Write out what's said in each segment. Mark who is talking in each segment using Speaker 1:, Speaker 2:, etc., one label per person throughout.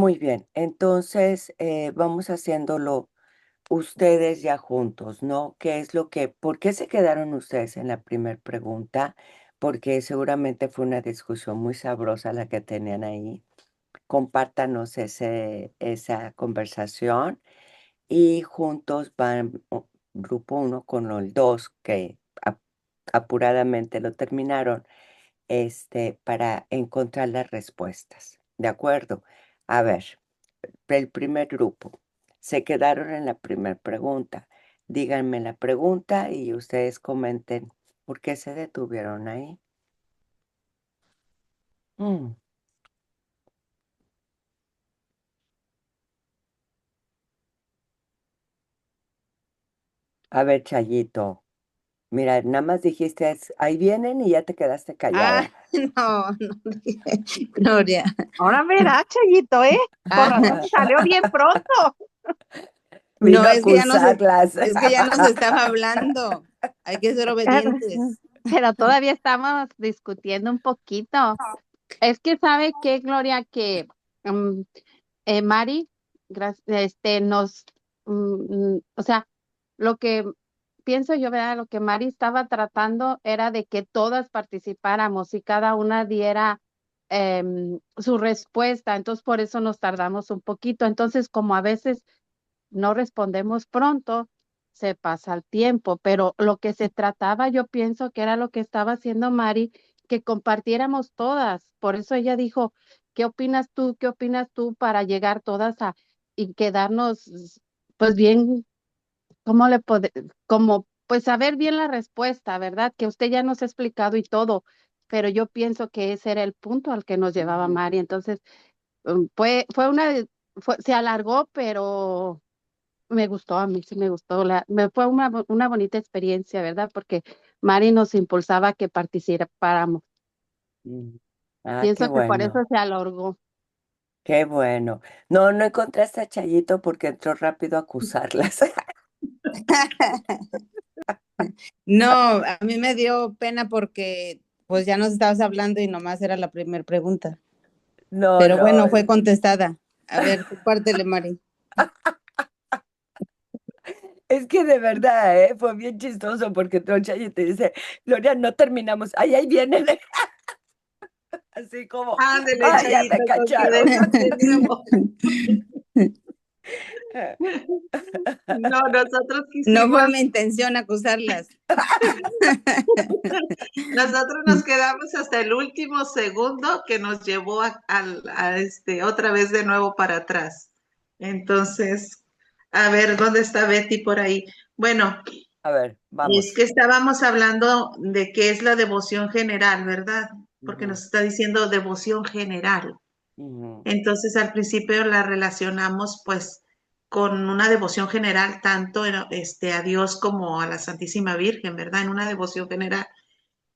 Speaker 1: Muy bien, entonces vamos haciéndolo ustedes ya juntos, ¿no? ¿Qué es lo que, por qué se quedaron ustedes en la primera pregunta? Porque seguramente fue una discusión muy sabrosa la que tenían ahí. Compártanos esa conversación y juntos van grupo uno con el dos que apuradamente lo terminaron, para encontrar las respuestas. ¿De acuerdo? A ver, el primer grupo. Se quedaron en la primera pregunta. Díganme la pregunta y ustedes comenten por qué se detuvieron ahí. Mm. A ver, Chayito. Mira, nada más dijiste, ahí vienen y ya te quedaste
Speaker 2: Ah,
Speaker 1: callada.
Speaker 2: no, no dije, Gloria.
Speaker 3: Ahora verá, Chayito, ¿eh? Por
Speaker 2: Ah,
Speaker 3: razón te salió bien pronto.
Speaker 2: no,
Speaker 1: Vino a acusarlas.
Speaker 2: es que ya nos estaba hablando. Hay que ser obedientes.
Speaker 3: Pero todavía estamos discutiendo un poquito. Es que sabe que, Gloria, que mm, Mari, o sea, lo que pienso yo, ¿verdad? Lo que Mari estaba tratando era de que todas participáramos y cada una diera su respuesta. Entonces, por eso nos tardamos un poquito. Entonces, como a veces no respondemos pronto, se pasa el tiempo, pero lo que se trataba, yo pienso que era lo que estaba haciendo Mari, que compartiéramos todas. Por eso ella dijo, ¿qué opinas tú? ¿Qué opinas tú? Para llegar todas a y quedarnos, pues bien, ¿cómo como, pues saber bien la respuesta, ¿verdad? Que usted ya nos ha explicado y todo, pero yo pienso que ese era el punto al que nos llevaba Mari. Entonces, fue se alargó, pero me gustó, a mí sí me gustó. Me fue una bonita experiencia, ¿verdad? Porque Mari nos impulsaba a que participáramos.
Speaker 1: Mm. Ah, qué
Speaker 3: Pienso que por eso
Speaker 1: bueno,
Speaker 3: se alargó.
Speaker 1: qué bueno. No, no encontraste a Chayito porque entró rápido a acusarlas.
Speaker 2: No, a mí me dio pena porque pues ya nos estabas hablando y nomás era la primera pregunta.
Speaker 1: No,
Speaker 2: Pero
Speaker 1: no.
Speaker 2: bueno, fue contestada. A ver, compártele, Mari.
Speaker 1: Es que de verdad, fue bien chistoso porque entró Chayito y dice, Gloria, no terminamos. Ay, ahí vienen. Así como,
Speaker 4: Ándele,
Speaker 1: ay, ya
Speaker 4: Chayito,
Speaker 1: me
Speaker 4: con que
Speaker 1: cacharon.
Speaker 4: vengan de nuevo. No, nosotros
Speaker 2: No fue
Speaker 4: quisimos,
Speaker 2: mi intención acusarlas.
Speaker 4: nosotros nos quedamos hasta el último segundo que nos llevó otra vez de nuevo para atrás. Entonces, a ver, ¿dónde está Betty por ahí? Bueno,
Speaker 1: A ver,
Speaker 4: es
Speaker 1: vamos.
Speaker 4: que estábamos hablando de qué es la devoción general, ¿verdad? Porque
Speaker 1: Ujú,
Speaker 4: nos está diciendo devoción general.
Speaker 1: ujú,
Speaker 4: Entonces, al principio la relacionamos pues con una devoción general tanto a Dios como a la Santísima Virgen, ¿verdad? En una devoción general.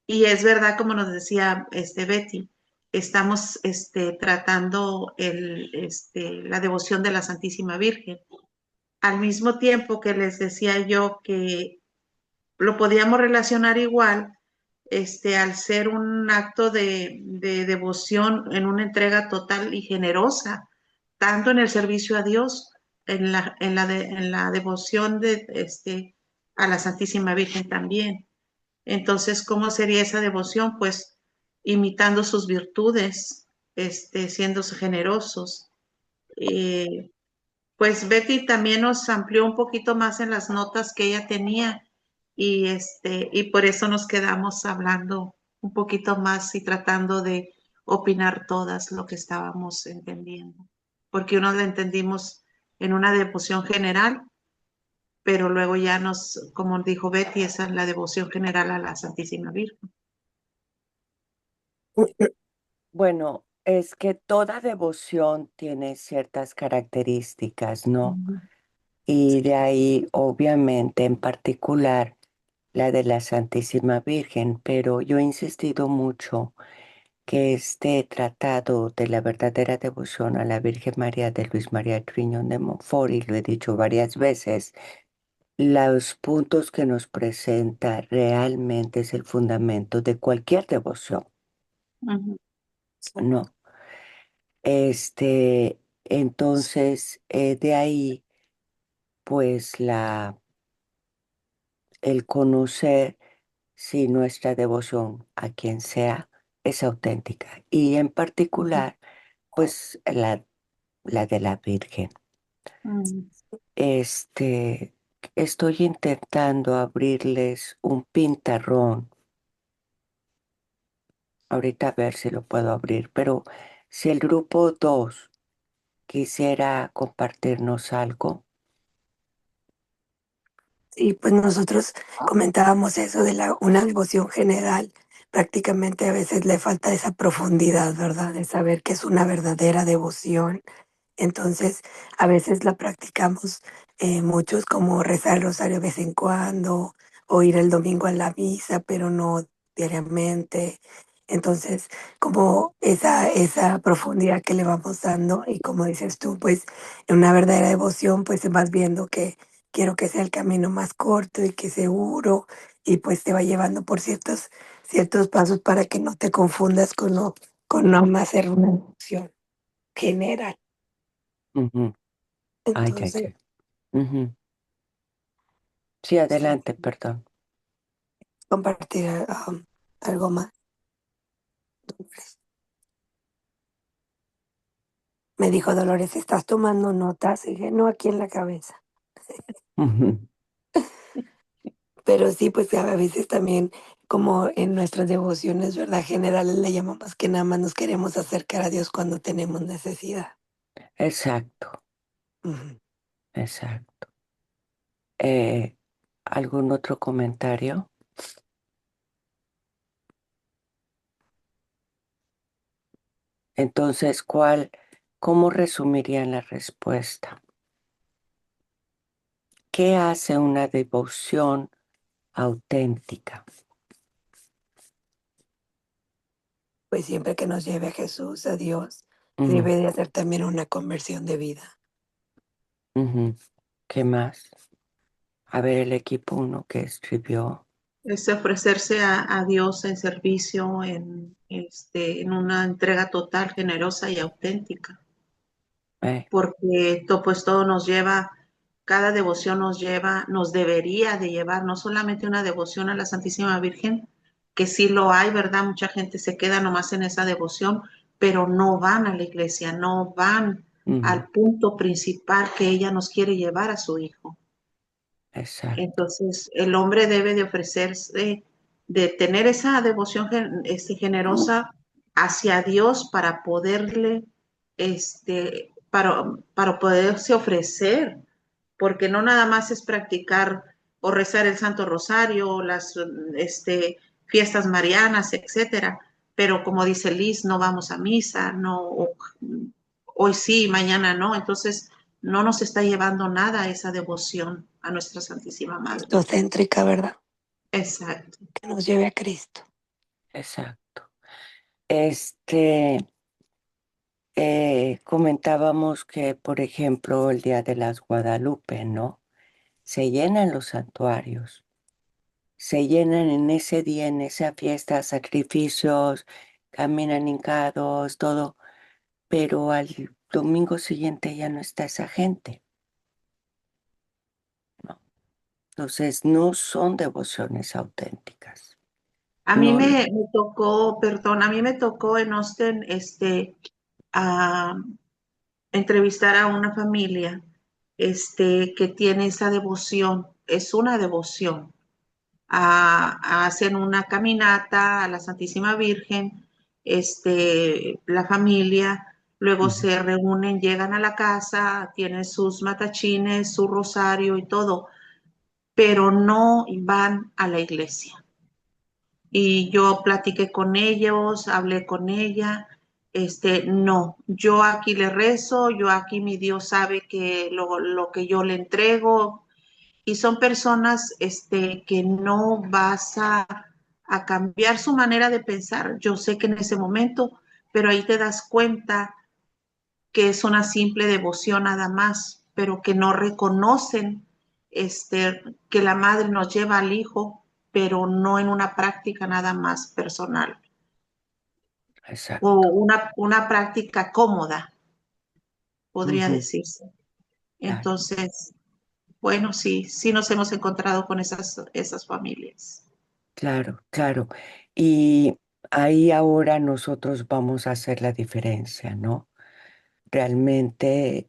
Speaker 4: Y es verdad, como nos decía Betty, estamos tratando la devoción de la Santísima Virgen. Al mismo tiempo que les decía yo que lo podíamos relacionar igual, al ser un acto de devoción en una entrega total y generosa, tanto en el servicio a Dios, en la devoción a la Santísima Virgen también. Entonces, ¿cómo sería esa devoción? Pues imitando sus virtudes, siendo generosos. Eh, pues Betty también nos amplió un poquito más en las notas que ella tenía y por eso nos quedamos hablando un poquito más y tratando de opinar todas lo que estábamos entendiendo, porque uno lo entendimos en una devoción general, pero luego ya como dijo Betty, esa es la devoción general a la Santísima Virgen.
Speaker 1: bueno, es que toda devoción tiene ciertas características, ¿no?
Speaker 4: Ujú.
Speaker 1: Y de ahí, obviamente, en particular, la de la Santísima Virgen, pero yo he insistido mucho que este tratado de la verdadera devoción a la Virgen María de Luis María Triñón de Montfort, y lo he dicho varias veces, los puntos que nos presenta realmente es el fundamento de cualquier devoción,
Speaker 4: Ujú.
Speaker 1: ¿no? Este, Entonces, de ahí, pues el conocer si nuestra devoción a quien sea es auténtica. Y en particular, pues la de la Virgen.
Speaker 4: Mm.
Speaker 1: Este, estoy intentando abrirles un pintarrón. Ahorita a ver si lo puedo abrir, pero si el grupo 2 quisiera compartirnos algo.
Speaker 5: Sí, pues nosotros comentábamos eso de una devoción general. Prácticamente a veces le falta esa profundidad, ¿verdad? De saber que es una verdadera devoción. Entonces, a veces la practicamos muchos como rezar el rosario de vez en cuando o ir el domingo a la misa, pero no diariamente. Entonces, como esa profundidad que le vamos dando y como dices tú, pues en una verdadera devoción, pues vas viendo que quiero que sea el camino más corto y que seguro y pues te va llevando por ciertos pasos para que no te confundas con no más ser una devoción general.
Speaker 1: Ujú. Ay, ay,
Speaker 5: Entonces,
Speaker 1: ay. Ujú. Sí,
Speaker 5: sí,
Speaker 1: adelante, perdón.
Speaker 5: compartir algo más. Me dijo Dolores, ¿estás tomando notas? Y dije, no, aquí en la cabeza.
Speaker 1: Ujú.
Speaker 5: Pero sí, pues a veces también, como en nuestras devociones, ¿verdad? Generales le llamamos que nada más nos queremos acercar a Dios cuando tenemos necesidad.
Speaker 1: Exacto,
Speaker 5: Ujú.
Speaker 1: exacto. Eh, ¿Algún otro comentario? Entonces, cómo resumirían la respuesta? ¿Qué hace una devoción auténtica?
Speaker 5: Pues siempre que nos lleve a Jesús, a Dios, y
Speaker 1: Ujú,
Speaker 5: debe de hacer también una conversión de vida.
Speaker 1: ujú. ¿Qué más? A ver, el equipo uno que escribió.
Speaker 4: Es ofrecerse a Dios en servicio, en una entrega total, generosa y auténtica,
Speaker 1: eh,
Speaker 4: porque pues todo nos lleva, cada devoción nos lleva, nos debería de llevar no solamente una devoción a la Santísima Virgen, que sí lo hay, ¿verdad? Mucha gente se queda nomás en esa devoción, pero no van a la iglesia, no van
Speaker 1: ujú,
Speaker 4: al punto principal que ella nos quiere llevar a su Hijo.
Speaker 1: exacto.
Speaker 4: Entonces, el hombre debe de ofrecerse, de tener esa devoción generosa hacia Dios para poderle, para poderse ofrecer, porque no nada más es practicar o rezar el Santo Rosario, las fiestas marianas, etcétera. Pero como dice Liz, no vamos a misa, no, hoy sí, mañana no. Entonces, no nos está llevando nada esa devoción a nuestra Santísima Madre.
Speaker 5: Cristocéntrica, ¿verdad?
Speaker 4: Exacto.
Speaker 5: Que nos lleve a Cristo.
Speaker 1: Exacto. Este, comentábamos que, por ejemplo, el Día de las Guadalupe, ¿no? Se llenan los santuarios, se llenan en ese día, en esa fiesta, sacrificios, caminan hincados, todo, pero al domingo siguiente ya no está esa gente, ¿no? Entonces, no son devociones auténticas.
Speaker 4: A mí
Speaker 1: No,
Speaker 4: me tocó, perdón, a mí me tocó en Austin, a entrevistar a una familia, que tiene esa devoción, es una devoción. Hacen una caminata a la Santísima Virgen, la familia, luego
Speaker 1: ujú,
Speaker 4: se reúnen, llegan a la casa, tienen sus matachines, su rosario y todo, pero no van a la iglesia. Y yo platiqué con ellos, hablé con ella, no, yo aquí le rezo, yo aquí mi Dios sabe que lo que yo le entrego, y son personas que no vas a cambiar su manera de pensar. Yo sé que en ese momento, pero ahí te das cuenta que es una simple devoción nada más, pero que no reconocen que la madre nos lleva al hijo, pero no en una práctica nada más personal o
Speaker 1: exacto.
Speaker 4: una práctica cómoda, podría
Speaker 1: Ujú,
Speaker 4: decirse.
Speaker 1: claro,
Speaker 4: Entonces, bueno, sí, sí nos hemos encontrado con esas familias.
Speaker 1: claro, claro. Y ahí ahora nosotros vamos a hacer la diferencia, ¿no? Realmente,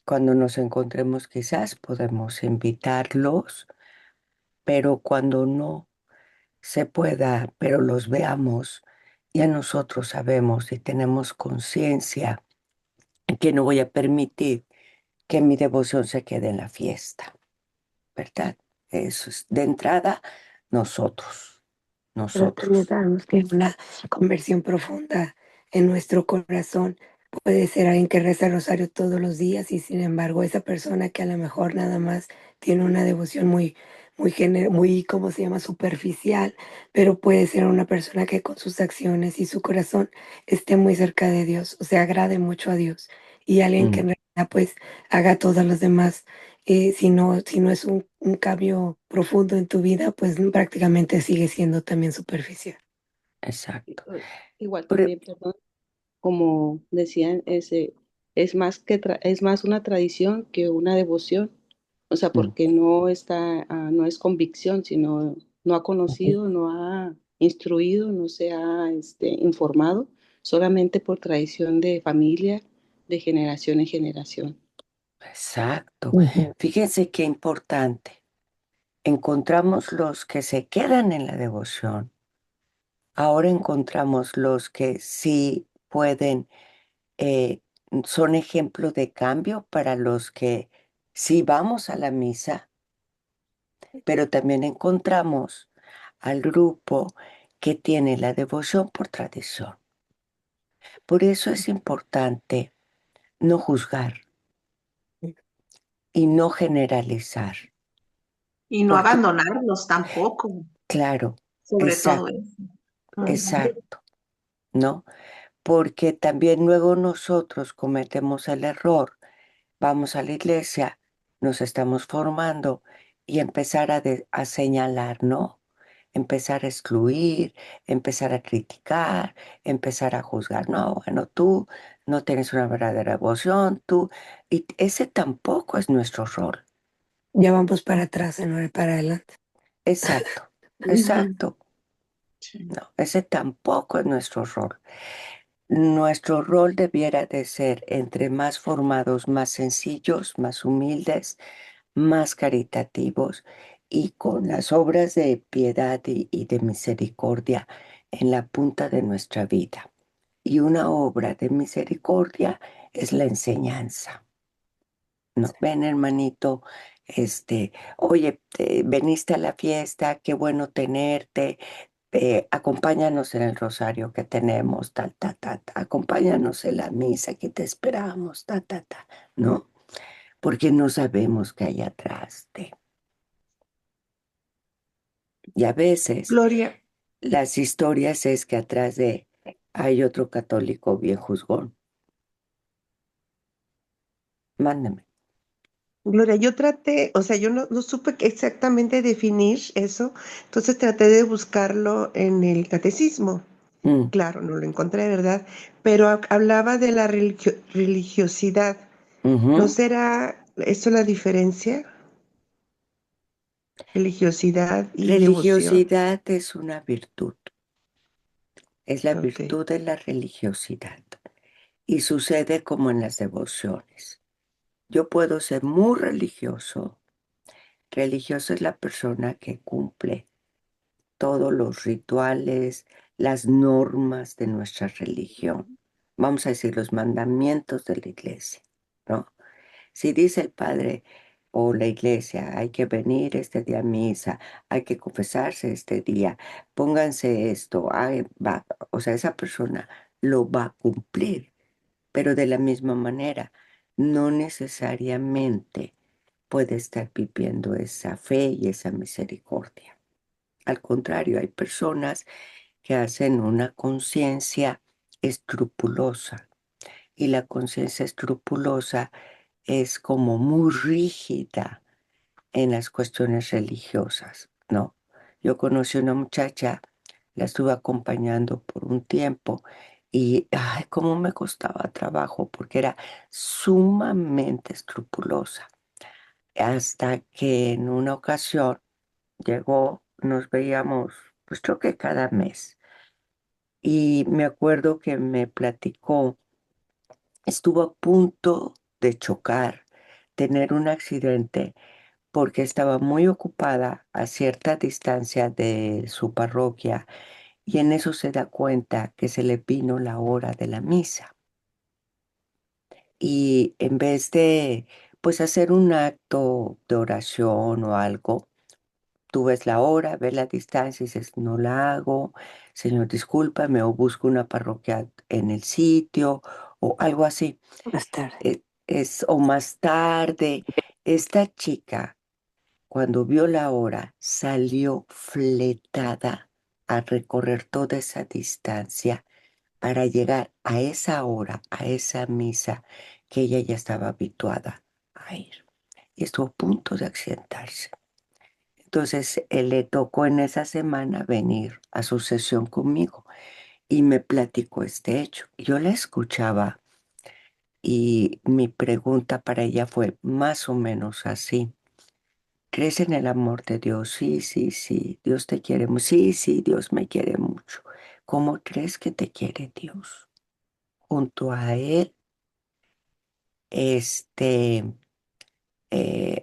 Speaker 1: cuando nos encontremos quizás podemos invitarlos, pero cuando no se pueda, pero los veamos, ya nosotros sabemos y tenemos conciencia que no voy a permitir que mi devoción se quede en la fiesta, ¿verdad? Eso es de entrada nosotros,
Speaker 5: Pero también
Speaker 1: nosotros.
Speaker 5: sabemos que una conversión profunda en nuestro corazón puede ser alguien que reza el rosario todos los días y sin embargo esa persona que a lo mejor nada más tiene una devoción muy, ¿cómo se llama? Superficial, pero puede ser una persona que con sus acciones y su corazón esté muy cerca de Dios, o sea, agrade mucho a Dios y alguien que
Speaker 1: Mm,
Speaker 5: en realidad pues haga todas las demás si no es un cambio profundo en tu vida, pues prácticamente sigue siendo también superficial.
Speaker 1: exacto.
Speaker 6: Igual
Speaker 1: Pero,
Speaker 6: también, perdón, como decían, es más una tradición que una devoción, o sea,
Speaker 1: mm,
Speaker 6: porque no es convicción, sino no ha conocido, no ha instruido, no se ha informado, solamente por tradición de familia, de generación en generación.
Speaker 1: exacto.
Speaker 5: Ujú.
Speaker 1: Fíjense qué importante. Encontramos los que se quedan en la devoción. Ahora encontramos los que sí pueden, eh, son ejemplo de cambio para los que sí vamos a la misa, pero también encontramos al grupo que tiene la devoción por tradición. Por eso es importante no juzgar y no generalizar,
Speaker 4: Y no
Speaker 1: porque,
Speaker 4: abandonarlos tampoco,
Speaker 1: claro,
Speaker 4: sobre todo
Speaker 1: exacto,
Speaker 4: eso. Ujú.
Speaker 1: exacto, ¿no? Porque también luego nosotros cometemos el error, vamos a la iglesia, nos estamos formando y empezar a señalar, ¿no? Empezar a excluir, empezar a criticar, empezar a juzgar. No, bueno, tú no tienes una verdadera devoción, tú, y ese tampoco es nuestro rol.
Speaker 5: Ya vamos para atrás en vez de para adelante.
Speaker 1: Exacto,
Speaker 5: Ujú.
Speaker 1: exacto.
Speaker 4: Sí.
Speaker 1: No, ese tampoco es nuestro rol. Nuestro rol debiera de ser entre más formados, más sencillos, más humildes, más caritativos y con las obras de piedad y de misericordia en la punta de nuestra vida. Y una obra de misericordia es la enseñanza. No, ven, hermanito, oye, veniste a la fiesta, qué bueno tenerte, acompáñanos en el rosario que tenemos, acompáñanos en la misa que te esperamos, ¿no? Porque no sabemos qué hay atrás de. Y a veces
Speaker 7: Gloria,
Speaker 1: las historias es que atrás de hay otro católico bien juzgón. Mándeme.
Speaker 7: Gloria, yo traté, o sea, yo no supe exactamente definir eso, entonces traté de buscarlo en el catecismo.
Speaker 1: Mm,
Speaker 7: Claro, no lo encontré, ¿verdad? Pero hablaba de la religiosidad. ¿No
Speaker 1: ujú.
Speaker 7: será eso la diferencia? Religiosidad y devoción.
Speaker 1: Religiosidad es una virtud, es la
Speaker 7: Ok.
Speaker 1: virtud de la religiosidad y sucede como en las devociones. Yo puedo ser muy religioso. Religioso es la persona que cumple todos los rituales, las normas de nuestra religión. Vamos a decir los mandamientos de la iglesia, ¿no? Si dice el padre o la iglesia, hay que venir este día a misa, hay que confesarse este día, pónganse esto, o sea, esa persona lo va a cumplir, pero de la misma manera, no necesariamente puede estar viviendo esa fe y esa misericordia. Al contrario, hay personas que hacen una conciencia escrupulosa y la conciencia escrupulosa es como muy rígida en las cuestiones religiosas, ¿no? Yo conocí una muchacha, la estuve acompañando por un tiempo Y, ay, cómo me costaba trabajo porque era sumamente escrupulosa. Hasta que en una ocasión llegó, nos veíamos, pues creo que cada mes. Y me acuerdo que me platicó, estuvo a punto de chocar, tener un accidente, porque estaba muy ocupada a cierta distancia de su parroquia y en eso se da cuenta que se le vino la hora de la misa. Y en vez de, pues, hacer un acto de oración o algo, tú ves la hora, ves la distancia y dices, no la hago, Señor, discúlpame, o busco una parroquia en el sitio, o algo así.
Speaker 5: Más tarde.
Speaker 1: O más tarde. Esta chica, cuando vio la hora, salió fletada a recorrer toda esa distancia para llegar a esa hora, a esa misa que ella ya estaba habituada a ir. Y estuvo a punto de accidentarse. Entonces, él le tocó en esa semana venir a su sesión conmigo y me platicó este hecho. Yo la escuchaba y mi pregunta para ella fue más o menos así. ¿Crees en el amor de Dios? Sí, sí, sí. Dios te quiere mucho. Sí, sí, Dios me quiere mucho. ¿Cómo crees que te quiere Dios? Junto a Él, este,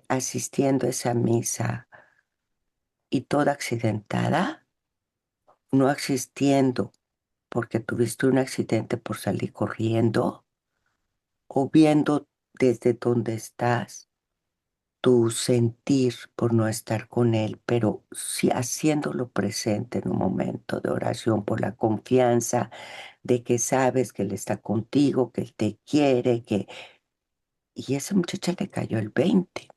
Speaker 1: asistiendo a esa misa y toda accidentada, no asistiendo porque tuviste un accidente por salir corriendo o viendo desde donde estás tu sentir por no estar con Él, pero sí haciéndolo presente en un momento de oración por la confianza de que sabes que Él está contigo, que Él te quiere, que... Y esa muchacha le cayó el 20.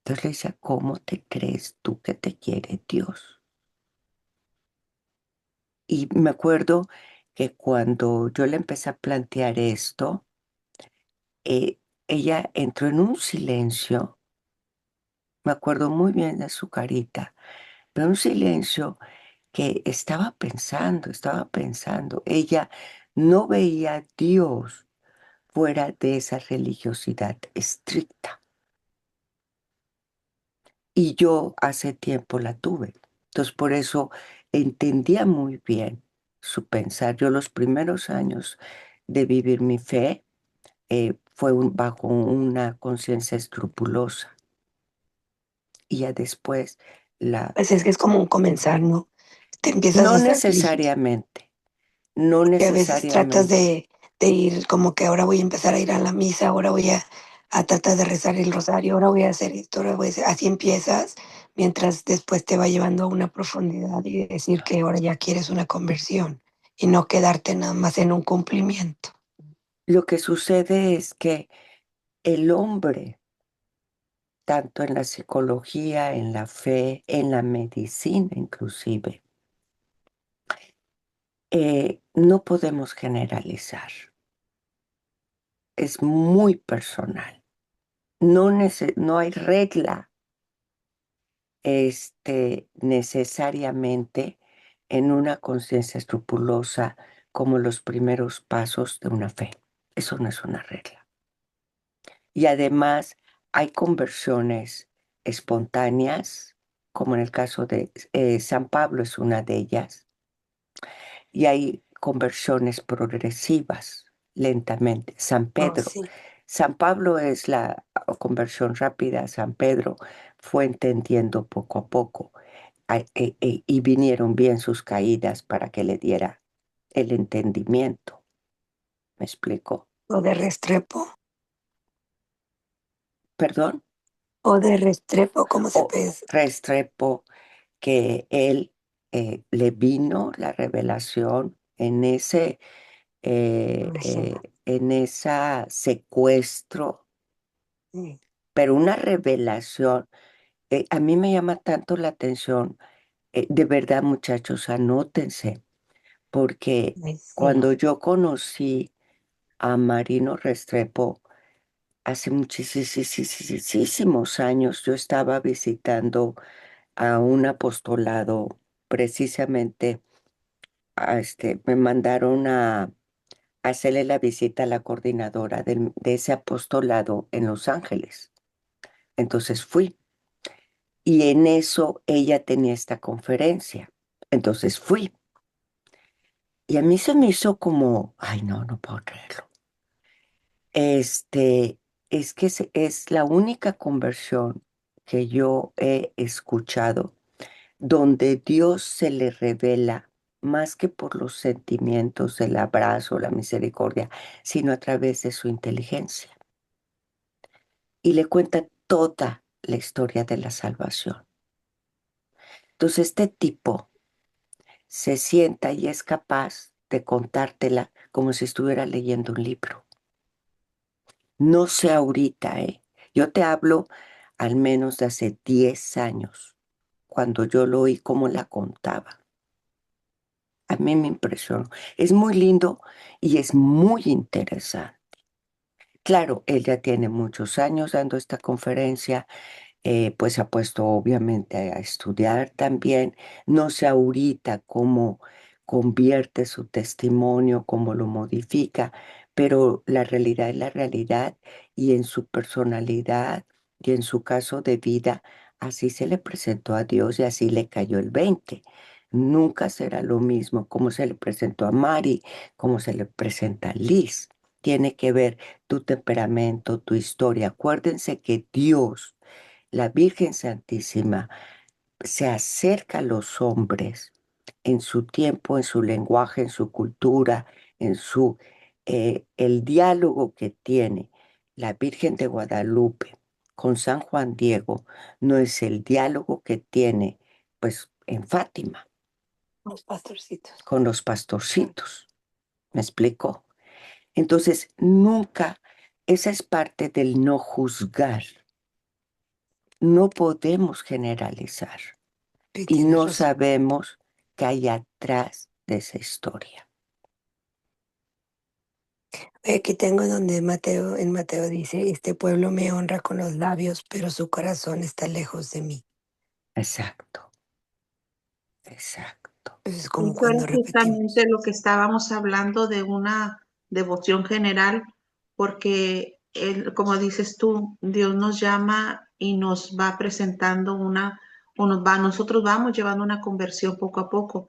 Speaker 1: Entonces le decía, ¿cómo te crees tú que te quiere Dios? Y me acuerdo que cuando yo le empecé a plantear esto, eh, ella entró en un silencio, me acuerdo muy bien de su carita, pero un silencio que estaba pensando. Ella no veía a Dios fuera de esa religiosidad estricta. Y yo hace tiempo la tuve. Entonces, por eso entendía muy bien su pensar. Yo los primeros años de vivir mi fe fue bajo una conciencia escrupulosa. Y ya después la...
Speaker 5: Pues es que es como un comenzar, ¿no? Te empiezas
Speaker 1: No
Speaker 5: a ser
Speaker 1: necesariamente, no
Speaker 5: que a veces tratas
Speaker 1: necesariamente.
Speaker 5: de ir como que ahora voy a empezar a ir a la misa, ahora voy a tratar de rezar el rosario, ahora voy a hacer esto, ahora voy a hacer... Así empiezas, mientras después te va llevando a una profundidad y decir que ahora ya quieres una conversión y no quedarte nada más en un cumplimiento.
Speaker 1: Lo que sucede es que el hombre, tanto en la psicología, en la fe, en la medicina inclusive, no podemos generalizar. Es muy personal. No hay regla necesariamente en una conciencia escrupulosa como los primeros pasos de una fe. Eso no es una regla. Y además hay conversiones espontáneas, como en el caso de San Pablo es una de ellas, y hay conversiones progresivas, lentamente. San
Speaker 5: Oh,
Speaker 1: Pedro.
Speaker 5: sí.
Speaker 1: San Pablo es la conversión rápida, San Pedro fue entendiendo poco a poco y vinieron bien sus caídas para que le diera el entendimiento. ¿Me explico?
Speaker 5: O de Restrepo,
Speaker 1: ¿Perdón?
Speaker 5: o de Restrepo, ¿cómo se
Speaker 1: O
Speaker 5: pesa?
Speaker 1: Restrepo, que él le vino la revelación en esa secuestro,
Speaker 5: Sí,
Speaker 1: pero una revelación. A mí me llama tanto la atención, de verdad, muchachos, anótense, porque
Speaker 5: ay, sí.
Speaker 1: cuando yo conocí a Marino Restrepo hace muchísimos años, yo estaba visitando a un apostolado precisamente me mandaron a hacerle la visita a la coordinadora de ese apostolado en Los Ángeles. Entonces fui y en eso ella tenía esta conferencia. Entonces fui y a mí se me hizo como, ay, no, no puedo creerlo. Este, es que es la única conversión que yo he escuchado donde Dios se le revela más que por los sentimientos, el abrazo, la misericordia, sino a través de su inteligencia. Y le cuenta toda la historia de la salvación. Entonces este tipo se sienta y es capaz de contártela como si estuviera leyendo un libro. No sé ahorita, ¿eh? Yo te hablo al menos de hace 10 años, cuando yo lo oí como la contaba. A mí me impresionó. Es muy lindo y es muy interesante. Claro, él ya tiene muchos años dando esta conferencia, pues se ha puesto obviamente a estudiar también. No sé ahorita cómo convierte su testimonio, cómo lo modifica, pero la realidad es la realidad y en su personalidad y en su caso de vida, así se le presentó a Dios y así le cayó el 20. Nunca será lo mismo como se le presentó a Mari, como se le presenta a Liz. Tiene que ver tu temperamento, tu historia. Acuérdense que Dios, la Virgen Santísima, se acerca a los hombres en su tiempo, en su lenguaje, en su cultura, el diálogo que tiene la Virgen de Guadalupe con San Juan Diego no es el diálogo que tiene, pues, en Fátima
Speaker 5: Los pastorcitos.
Speaker 1: con los pastorcitos. ¿Me explico? Entonces, nunca, esa es parte del no juzgar. No podemos generalizar
Speaker 5: Sí,
Speaker 1: y
Speaker 5: tienes
Speaker 1: no
Speaker 5: razón.
Speaker 1: sabemos qué hay atrás de esa historia.
Speaker 5: Aquí tengo donde en Mateo dice, este pueblo me honra con los labios, pero su corazón está lejos de mí.
Speaker 1: Exacto, exacto.
Speaker 5: Es como
Speaker 4: Eso era
Speaker 5: cuando
Speaker 4: justamente
Speaker 5: repetimos.
Speaker 4: lo que estábamos hablando de una devoción general, porque como dices tú, Dios nos llama y nos va presentando nosotros vamos llevando una conversión poco a poco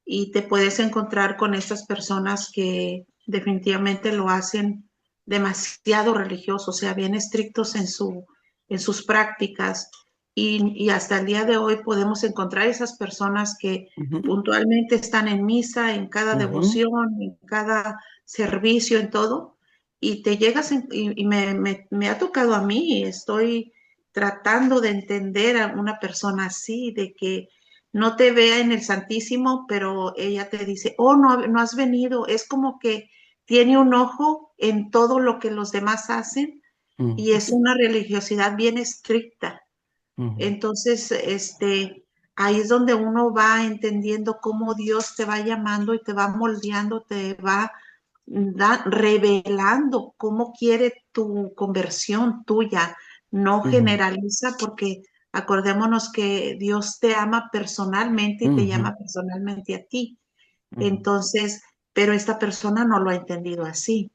Speaker 4: y te puedes encontrar con estas personas que definitivamente lo hacen demasiado religioso, o sea, bien estrictos en sus prácticas y hasta el día de hoy podemos encontrar esas personas que
Speaker 1: Ujú,
Speaker 4: puntualmente están en misa, en cada
Speaker 1: ujú,
Speaker 4: devoción, en cada servicio, en todo, y te llegas, y me ha tocado a mí, estoy tratando de entender a una persona así, de que no te vea en el Santísimo, pero ella te dice, oh, no, no has venido, es como que tiene un ojo en todo lo que los demás hacen y es
Speaker 1: ujú,
Speaker 4: una religiosidad bien estricta.
Speaker 1: ujú,
Speaker 4: Entonces, ahí es donde uno va entendiendo cómo Dios te va llamando y te va moldeando, te va revelando cómo quiere tu conversión tuya. No
Speaker 1: ujú,
Speaker 4: generaliza porque acordémonos que Dios te ama personalmente y te
Speaker 1: ujú,
Speaker 4: llama personalmente a ti.
Speaker 1: ujú,
Speaker 4: Entonces, pero esta persona no lo ha entendido así.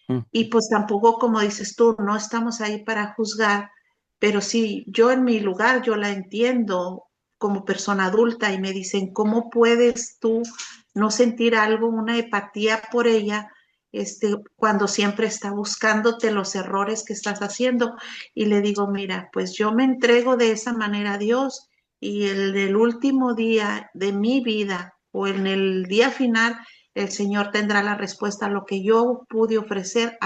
Speaker 1: ujú,
Speaker 4: Y pues tampoco, como dices tú, no estamos ahí para juzgar, pero sí, yo en mi lugar, yo la entiendo como persona adulta y me dicen, ¿cómo puedes tú no sentir algo, una empatía por ella, cuando siempre está buscándote los errores que estás haciendo? Y le digo, mira, pues yo me entrego de esa manera a Dios y el último día de mi vida o en el día final, el Señor tendrá la respuesta a lo que yo pude ofrecer,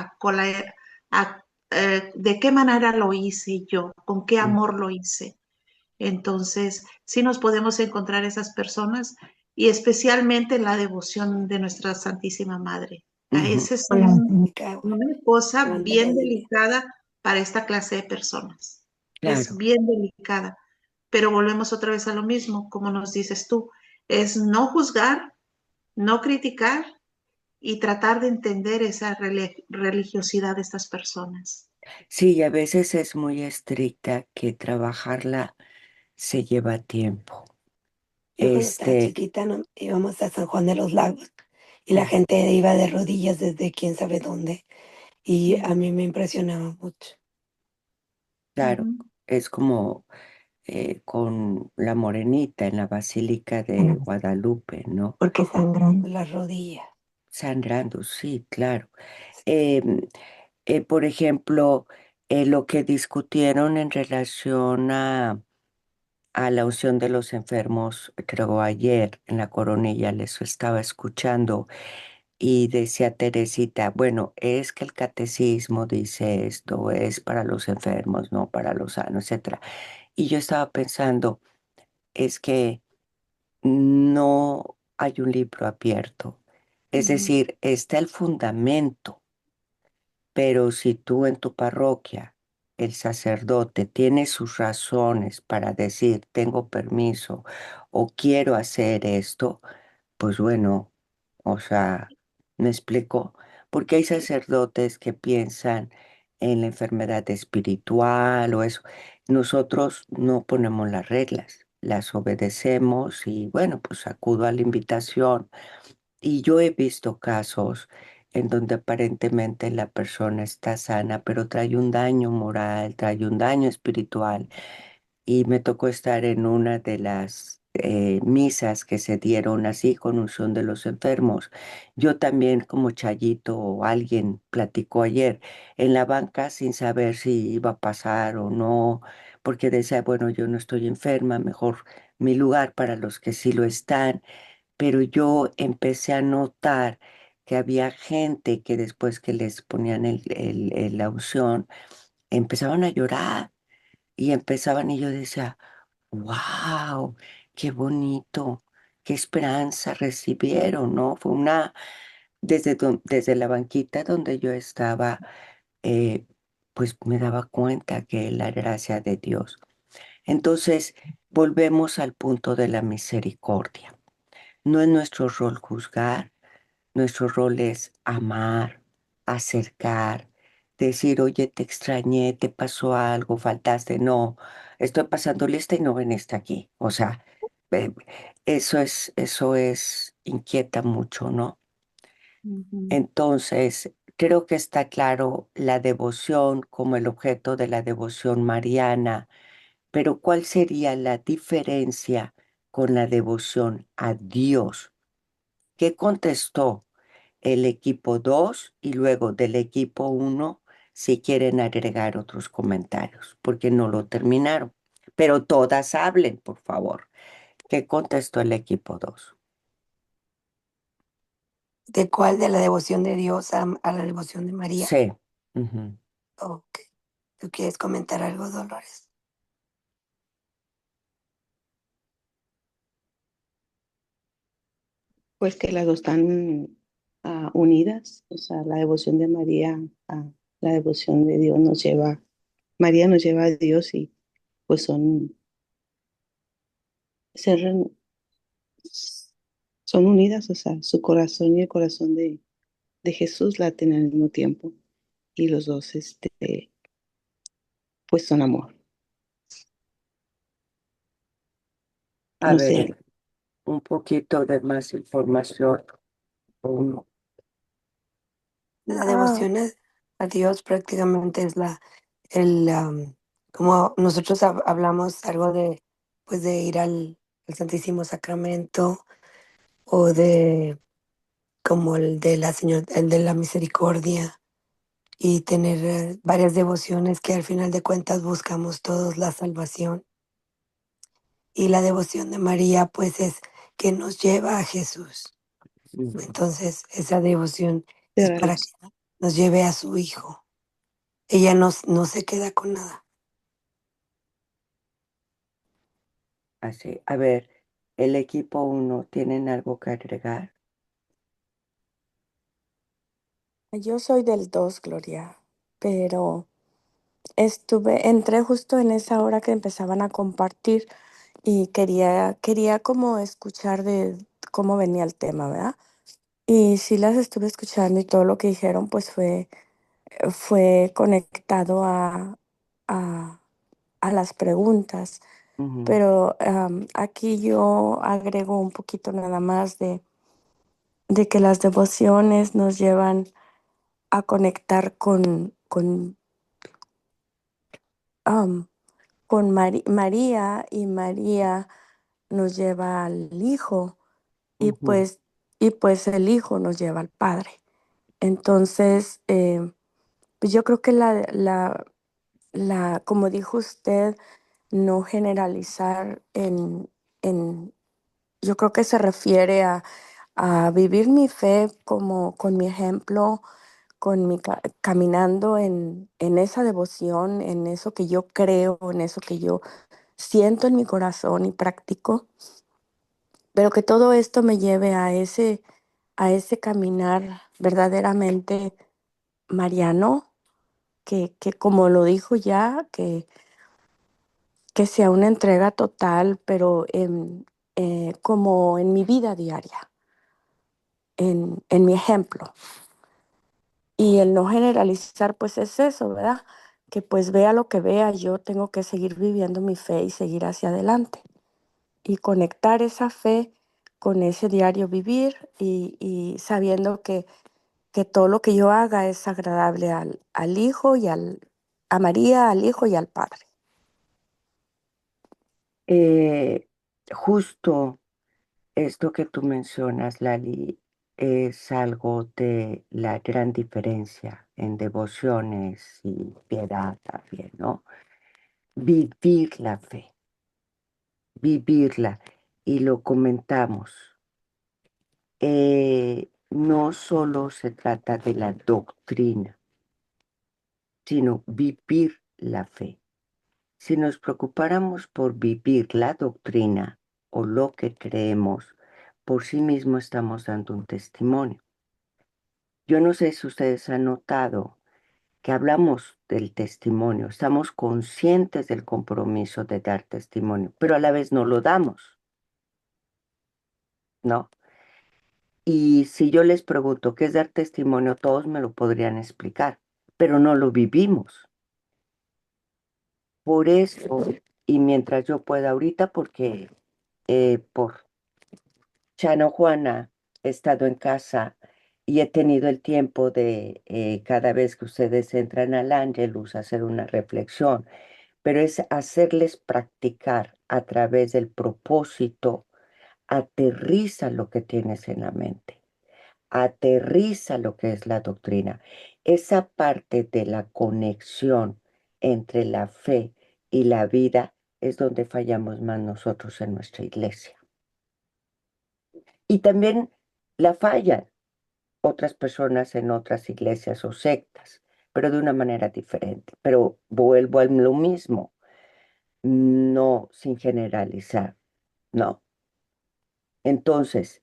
Speaker 4: de qué manera lo hice yo, con qué
Speaker 1: ujú,
Speaker 4: amor lo hice. Entonces, sí nos podemos encontrar esas personas y especialmente la devoción de nuestra Santísima Madre.
Speaker 1: ujú.
Speaker 4: Esa es
Speaker 5: Hola, Angélica,
Speaker 4: una cosa
Speaker 5: levántale
Speaker 4: bien
Speaker 5: al niño.
Speaker 4: delicada para esta clase de personas. Es
Speaker 1: Claro.
Speaker 4: bien delicada. Pero volvemos otra vez a lo mismo, como nos dices tú, es no juzgar, no criticar y tratar de entender esa religiosidad de estas personas.
Speaker 1: Sí, a veces es muy estricta que trabajarla se lleva tiempo.
Speaker 5: Yo cuando estaba
Speaker 1: Este,
Speaker 5: chiquita íbamos a San Juan de los Lagos y la gente iba de rodillas desde quién sabe dónde y a mí me impresionaba mucho.
Speaker 1: claro,
Speaker 2: Ujú.
Speaker 1: es como con la Morenita en la Basílica de Guadalupe, ¿no?
Speaker 5: Porque sangrando las rodillas.
Speaker 1: Sangrando, sí, claro. Em, por ejemplo, lo que discutieron en relación a la unción de los enfermos, creo ayer en la Coronilla les estaba escuchando y decía Teresita, bueno, es que el catecismo dice esto es para los enfermos, no para los sanos, etcétera. Y yo estaba pensando, es que no hay un libro abierto. Es
Speaker 3: Ujú.
Speaker 1: decir, está el fundamento, pero si tú en tu parroquia, el sacerdote tiene sus razones para decir, tengo permiso o quiero hacer esto, pues bueno, o sea, me explico, porque hay sacerdotes que piensan en la enfermedad espiritual o eso. Nosotros no ponemos las reglas, las obedecemos y bueno, pues acudo a la invitación. Y yo he visto casos en donde aparentemente la persona está sana, pero trae un daño moral, trae un daño espiritual y me tocó estar en una de las misas que se dieron así con unción de los enfermos. Yo también, como Chayito o alguien platicó ayer, en la banca sin saber si iba a pasar o no, porque decía, bueno, yo no estoy enferma, mejor mi lugar para los que sí lo están, pero yo empecé a notar que había gente que después que les ponían la unción, empezaban a llorar y empezaban y yo decía, wow, qué bonito, qué esperanza recibieron, ¿no? Fue una, desde la banquita donde yo estaba, eh, pues me daba cuenta que la gracia de Dios. Entonces, volvemos al punto de la misericordia. No es nuestro rol juzgar, nuestro rol es amar, acercar, decir, oye, te extrañé, te pasó algo, faltaste. No, estoy pasando lista y no veniste aquí. O sea, eh, inquieta mucho, ¿no?
Speaker 3: Ujú.
Speaker 1: Entonces, creo que está claro la devoción como el objeto de la devoción mariana, pero ¿cuál sería la diferencia con la devoción a Dios? ¿Qué contestó el equipo 2 y luego del equipo uno si quieren agregar otros comentarios, porque no lo terminaron? Pero todas hablen, por favor. ¿Qué contestó el equipo 2?
Speaker 5: ¿De cuál? De la devoción de Dios a la devoción de María.
Speaker 1: Sí. Ujú.
Speaker 5: Ok. ¿Tú quieres comentar algo, Dolores?
Speaker 6: Pues que las dos están unidas, o sea, la devoción de María a la devoción de Dios nos lleva, María nos lleva a Dios y pues ser- son unidas, o sea, su corazón y el corazón de Jesús laten al mismo tiempo y los dos, pues son amor.
Speaker 1: A
Speaker 6: No sé,
Speaker 1: ver, un poquito de más información. Uno.
Speaker 5: La devoción a Dios prácticamente es como nosotros hablamos algo de, pues de ir al Santísimo Sacramento o de como el de la misericordia y tener varias devociones que al final de cuentas buscamos todos la salvación. Y la devoción de María pues es que nos lleva a Jesús.
Speaker 1: Ujú.
Speaker 5: Entonces esa devoción
Speaker 6: te
Speaker 5: es
Speaker 6: da
Speaker 5: para que
Speaker 6: las-
Speaker 5: nos lleve a su Hijo. Ella no se queda con nada.
Speaker 1: Así. A ver, el equipo uno, ¿tienen algo que agregar?
Speaker 8: Yo soy del 2, Gloria, pero entré justo en esa hora que empezaban a compartir y quería como escuchar de cómo venía el tema, ¿verdad? Y sí las estuve escuchando y todo lo que dijeron pues fue conectado a, a las preguntas.
Speaker 1: Ujú,
Speaker 8: Pero aquí yo agrego un poquito nada más de que las devociones nos llevan a conectar am, con María, y María nos lleva al Hijo, y
Speaker 1: ujú,
Speaker 8: pues el Hijo nos lleva al Padre. Entonces, pues yo creo que como dijo usted, no generalizar yo creo que se refiere a vivir mi fe como con mi ejemplo, caminando en esa devoción, en eso que yo creo, en eso que yo siento en mi corazón y practico, pero que todo esto me lleve a ese caminar verdaderamente mariano, que como lo dijo ya, que sea una entrega total, pero como en mi vida diaria, en mi ejemplo. Y el no generalizar, pues es eso, ¿verdad? Que pues vea lo que vea, yo tengo que seguir viviendo mi fe y seguir hacia adelante. Y conectar esa fe con ese diario vivir, y sabiendo que todo lo que yo haga es agradable al Hijo a María, al Hijo y al Padre.
Speaker 1: Eh, justo esto que tú mencionas, Lali, es algo de la gran diferencia en devociones y piedad también, ¿no? Vivir la fe, vivirla, y lo comentamos. No solo se trata de la doctrina, sino vivir la fe. Si nos preocupáramos por vivir la doctrina o lo que creemos, por sí mismo estamos dando un testimonio. Yo no sé si ustedes han notado que hablamos del testimonio, estamos conscientes del compromiso de dar testimonio, pero a la vez no lo damos, ¿no? Y si yo les pregunto qué es dar testimonio, todos me lo podrían explicar, pero no lo vivimos. Por eso, y mientras yo pueda ahorita, porque por Chano Juana he estado en casa y he tenido el tiempo de cada vez que ustedes entran al Ángelus hacer una reflexión, pero es hacerles practicar a través del propósito. Aterriza lo que tienes en la mente, aterriza lo que es la doctrina. Esa parte de la conexión entre la fe y la vida es donde fallamos más nosotros en nuestra iglesia. Y también la fallan otras personas en otras iglesias o sectas, pero de una manera diferente. Pero vuelvo a lo mismo, no sin generalizar, no. Entonces,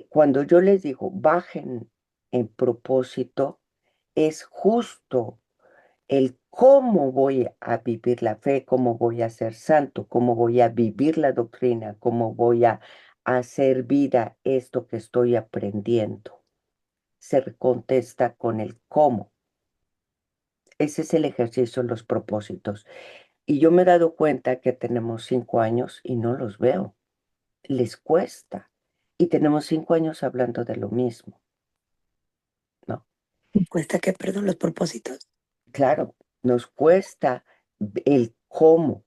Speaker 1: cuando yo les digo bajen en propósito, es justo el cómo voy a vivir la fe, cómo voy a ser santo, cómo voy a vivir la doctrina, cómo voy a hacer vida esto que estoy aprendiendo. Se contesta con el cómo. Ese es el ejercicio, los propósitos. Y yo me he dado cuenta que tenemos 5 años y no los veo. Les cuesta. Y tenemos 5 años hablando de lo mismo, ¿no?
Speaker 5: Cuesta que, perdón, los propósitos.
Speaker 1: Claro, nos cuesta el cómo,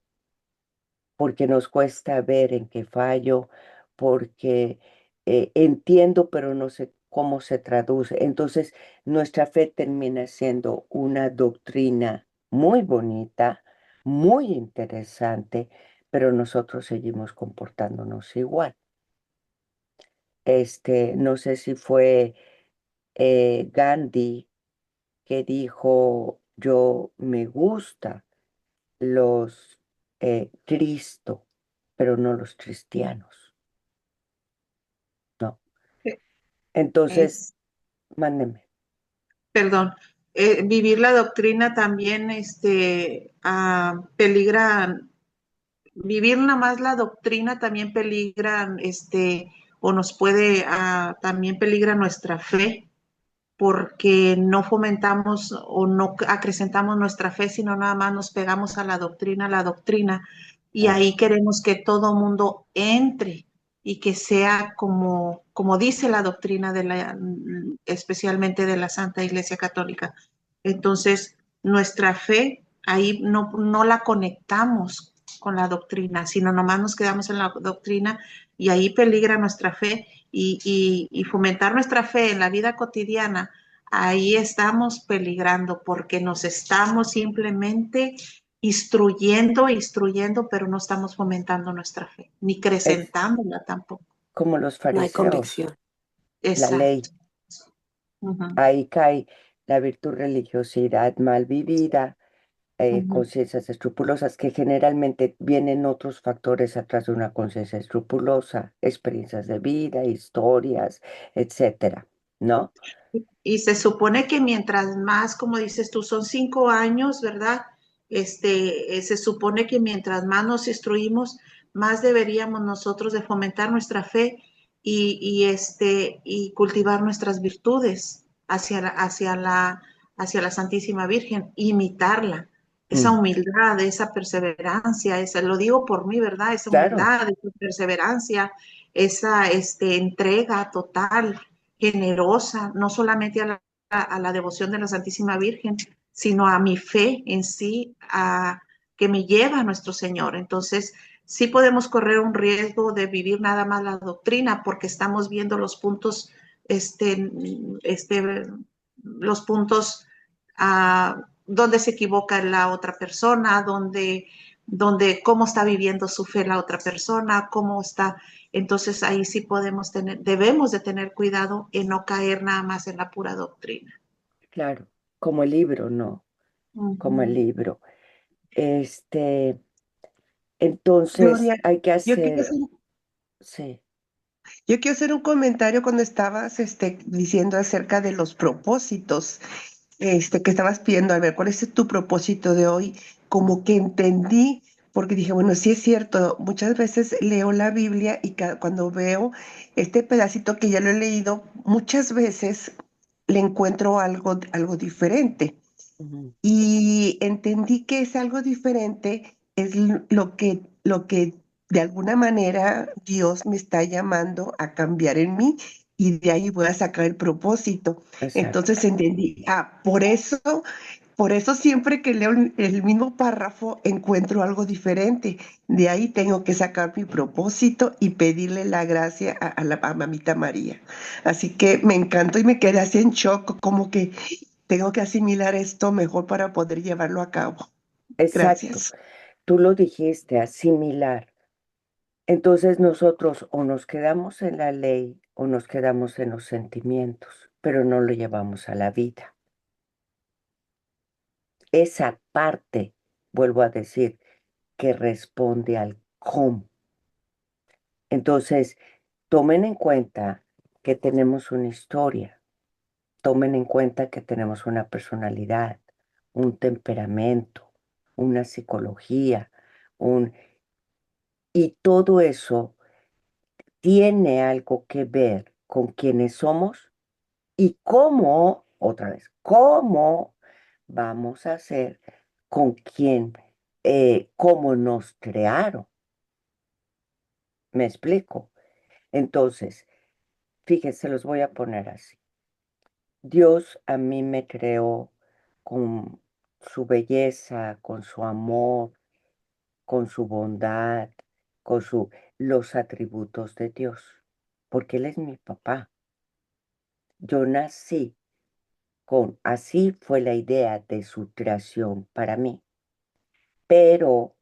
Speaker 1: porque nos cuesta ver en qué fallo, porque entiendo, pero no sé cómo se traduce. Entonces, nuestra fe termina siendo una doctrina muy bonita, muy interesante, pero nosotros seguimos comportándonos igual. No sé si fue Gandhi que dijo, yo me gusta los Cristo, pero no los cristianos, ¿no? Entonces,
Speaker 4: Es,
Speaker 1: mándeme.
Speaker 4: perdón, vivir la doctrina también, peligra, vivir nada más la doctrina también peligra, o nos puede, también peligra nuestra fe, porque no fomentamos o no acrecentamos nuestra fe, sino nada más nos pegamos a la doctrina, y
Speaker 1: Ah,
Speaker 4: ahí queremos que todo mundo entre y que sea como dice la doctrina especialmente de la Santa Iglesia Católica. Entonces, nuestra fe ahí no la conectamos con la doctrina, sino nomás nos quedamos en la doctrina y ahí peligra nuestra fe y fomentar nuestra fe en la vida cotidiana. Ahí estamos peligrando porque nos estamos simplemente instruyendo, pero no estamos fomentando nuestra fe, ni
Speaker 1: es
Speaker 4: acrecentándola tampoco.
Speaker 1: como los
Speaker 5: No hay
Speaker 1: fariseos,
Speaker 5: convicción.
Speaker 1: la ley.
Speaker 4: Exacto. Ujú,
Speaker 1: Ahí cae la virtud religiosidad mal vivida,
Speaker 4: ujú.
Speaker 1: conciencias escrupulosas, que generalmente vienen otros factores atrás de una conciencia escrupulosa, experiencias de vida, historias, etcétera, ¿no?
Speaker 4: Y se supone que mientras más, como dices tú, son 5 años, ¿verdad? Se supone que mientras más nos instruimos, más deberíamos nosotros de fomentar nuestra fe y cultivar nuestras virtudes hacia la Santísima Virgen, imitarla, esa
Speaker 1: Mm,
Speaker 4: humildad, esa perseverancia, lo digo por mí, ¿verdad? Esa
Speaker 1: claro,
Speaker 4: humildad, esa perseverancia, esa entrega total, generosa, no solamente a la devoción de la Santísima Virgen, sino a mi fe en sí, que me lleva a nuestro Señor. Entonces, sí podemos correr un riesgo de vivir nada más la doctrina porque estamos viendo los puntos, este, este, los puntos donde se equivoca la otra persona, donde cómo está viviendo su fe la otra persona, cómo está. Entonces ahí sí debemos de tener cuidado en no caer nada más en la pura doctrina.
Speaker 1: claro, como el libro, ¿no? Como el
Speaker 4: Ujú.
Speaker 1: libro. Este, entonces
Speaker 7: Gloria,
Speaker 1: hay que
Speaker 7: yo quiero
Speaker 1: hacer,
Speaker 7: hacer,
Speaker 1: sí,
Speaker 7: yo quiero hacer un comentario cuando estabas diciendo acerca de los propósitos, que estabas pidiendo, a ver, ¿cuál es tu propósito de hoy? Como que entendí, porque dije, bueno, sí es cierto, muchas veces leo la Biblia y cuando veo este pedacito que ya lo he leído, muchas veces le encuentro algo diferente.
Speaker 1: ujú,
Speaker 7: Y entendí que es algo diferente, es lo que de alguna manera Dios me está llamando a cambiar en mí y de ahí voy a sacar el propósito.
Speaker 1: exacto.
Speaker 7: Entonces entendí, por eso siempre que leo el mismo párrafo encuentro algo diferente. De ahí tengo que sacar mi propósito y pedirle la gracia a Mamita María. Así que me encantó y me quedé así en shock, como que tengo que asimilar esto mejor para poder llevarlo a cabo.
Speaker 1: Exacto.
Speaker 7: Gracias.
Speaker 1: Tú lo dijiste, asimilar. Entonces nosotros o nos quedamos en la ley o nos quedamos en los sentimientos, pero no lo llevamos a la vida. Esa parte, vuelvo a decir, que responde al cómo. Entonces, tomen en cuenta que tenemos una historia, tomen en cuenta que tenemos una personalidad, un temperamento, una psicología, un... y todo eso tiene algo que ver con quiénes somos y cómo, otra vez, cómo vamos a hacer con quién, cómo nos crearon. ¿Me explico? Entonces, fíjense, los voy a poner así. Dios a mí me creó con su belleza, con su amor, con su bondad, los atributos de Dios, porque Él es mi papá. Yo nací así fue la idea de su creación para mí. Pero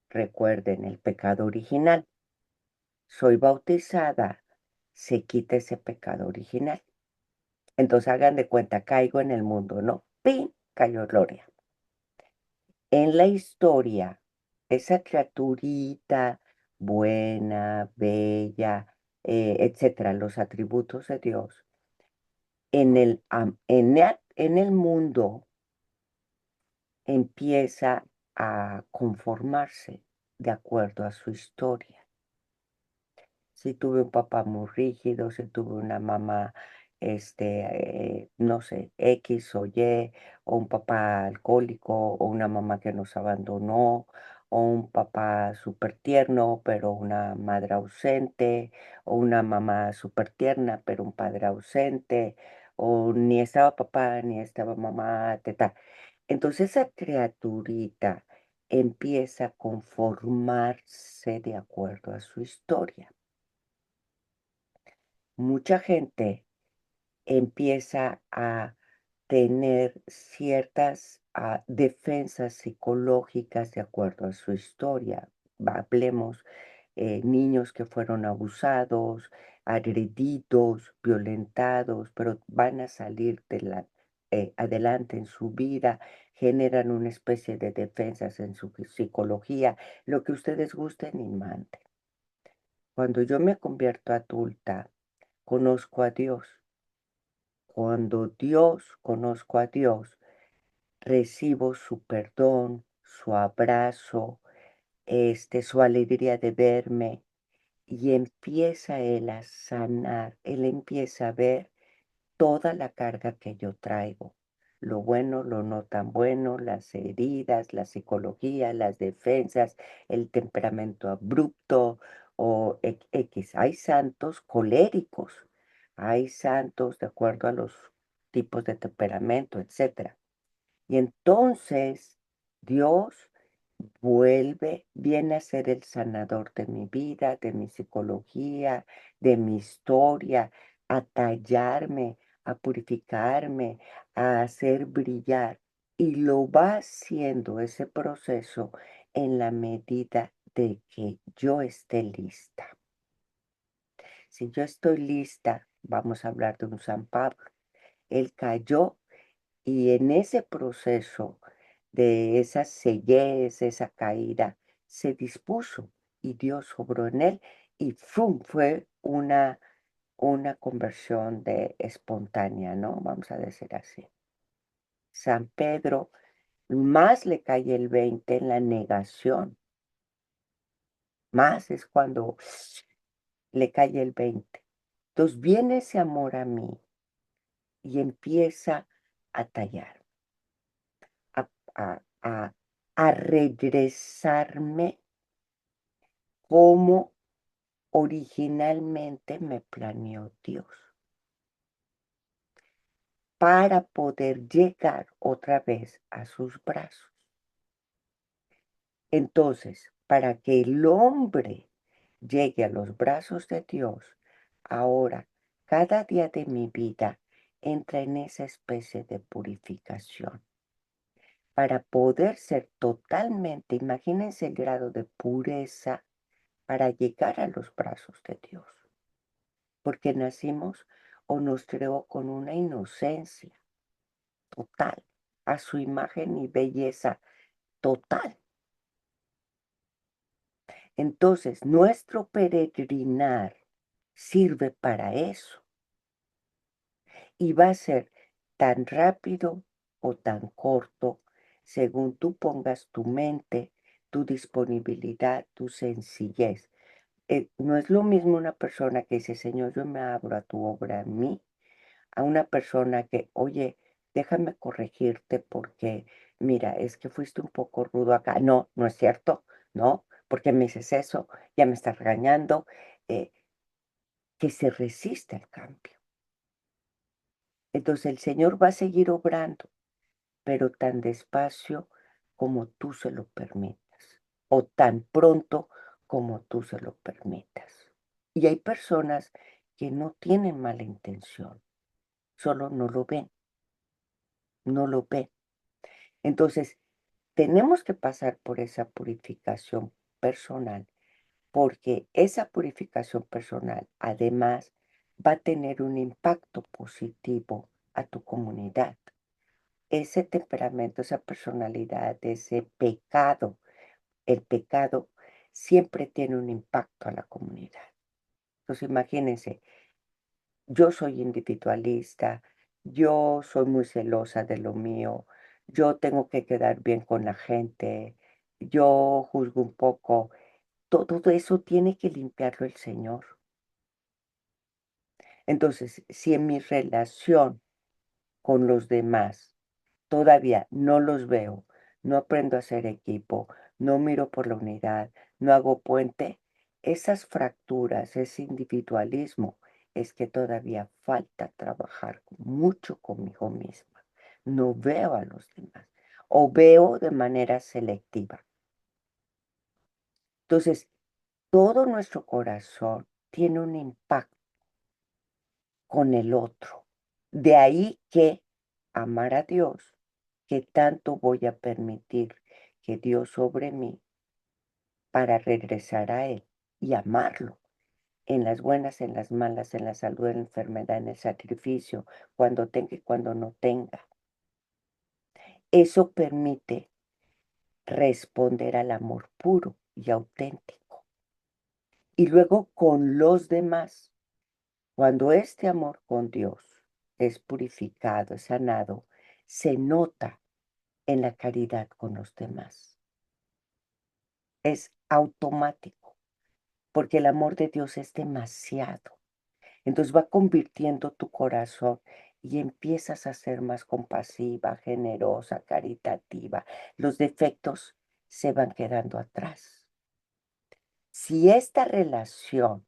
Speaker 1: recuerden el pecado original. Soy bautizada, se quita ese pecado original. Entonces hagan de cuenta, caigo en el mundo, ¿no? ¡Pin! Cayó Gloria. En la historia, esa criaturita buena, bella, etcétera, los atributos de Dios, en el mundo empieza a conformarse de acuerdo a su historia. Si tuve un papá muy rígido, si tuve una mamá, no sé, X o Y, o un papá alcohólico, o una mamá que nos abandonó, o un papá súper tierno, pero una madre ausente, o una mamá súper tierna, pero un padre ausente, o ni estaba papá, ni estaba mamá, teta. Entonces esa criaturita empieza a conformarse de acuerdo a su historia. Mucha gente empieza a tener ciertas defensas psicológicas de acuerdo a su historia. Hablemos, niños que fueron abusados, agredidos, violentados, pero van a salir adelante en su vida, generan una especie de defensas en su psicología, lo que ustedes gusten y manden. Cuando yo me convierto adulta, conozco a Dios. Cuando conozco a Dios, recibo su perdón, su abrazo, su alegría de verme, y empieza Él a sanar, Él empieza a ver toda la carga que yo traigo, lo bueno, lo no tan bueno, las heridas, la psicología, las defensas, el temperamento abrupto o X. Hay santos coléricos, hay santos de acuerdo a los tipos de temperamento, etcétera. Y entonces Dios viene a ser el sanador de mi vida, de mi psicología, de mi historia, a tallarme, a purificarme, a hacer brillar. Y lo va haciendo ese proceso en la medida de que yo esté lista. Si yo estoy lista, vamos a hablar de un San Pablo. Él cayó y en ese proceso de esa ceguez, esa caída, se dispuso y Dios obró en él y ¡fum! Fue una conversión espontánea, ¿no? Vamos a decir así. San Pedro, más le cae el 20 en la negación, más es cuando le cae el 20. Entonces viene ese amor a mí y empieza a tallar, a, a, a, a regresarme como originalmente me planeó Dios, para poder llegar otra vez a sus brazos. Entonces, para que el hombre llegue a los brazos de Dios, ahora, cada día de mi vida entra en esa especie de purificación. Para poder ser totalmente, imagínense el grado de pureza para llegar a los brazos de Dios. Porque nacimos o nos creó con una inocencia total, a su imagen y belleza total. Entonces, nuestro peregrinar sirve para eso y va a ser tan rápido o tan corto según tú pongas tu mente, tu disponibilidad, tu sencillez. No es lo mismo una persona que dice, Señor, yo me abro a tu obra a mí, a una persona que, oye, déjame corregirte porque, mira, es que fuiste un poco rudo acá. No, no es cierto, no, porque me dices eso, ya me estás regañando, que se resiste al cambio. Entonces el Señor va a seguir obrando, pero tan despacio como tú se lo permitas, o tan pronto como tú se lo permitas. Y hay personas que no tienen mala intención, solo no lo ven, no lo ven. Entonces, tenemos que pasar por esa purificación personal, porque esa purificación personal, además, va a tener un impacto positivo a tu comunidad. Ese temperamento, esa personalidad, ese pecado, el pecado siempre tiene un impacto a la comunidad. Entonces, imagínense, yo soy individualista, yo soy muy celosa de lo mío, yo tengo que quedar bien con la gente, yo juzgo un poco. Todo eso tiene que limpiarlo el Señor. Entonces, si en mi relación con los demás todavía no los veo, no aprendo a ser equipo, no miro por la unidad, no hago puente, esas fracturas, ese individualismo, es que todavía falta trabajar mucho conmigo misma. No veo a los demás o veo de manera selectiva. Entonces, todo nuestro corazón tiene un impacto con el otro. De ahí que amar a Dios, que tanto voy a permitir que Dios sobre mí para regresar a Él y amarlo. En las buenas, en las malas, en la salud, en la enfermedad, en el sacrificio, cuando tenga y cuando no tenga. Eso permite responder al amor puro y auténtico. Y luego con los demás, cuando este amor con Dios es purificado, es sanado, se nota en la caridad con los demás. Es automático, porque el amor de Dios es demasiado. Entonces va convirtiendo tu corazón y empiezas a ser más compasiva, generosa, caritativa. Los defectos se van quedando atrás. Si esta relación,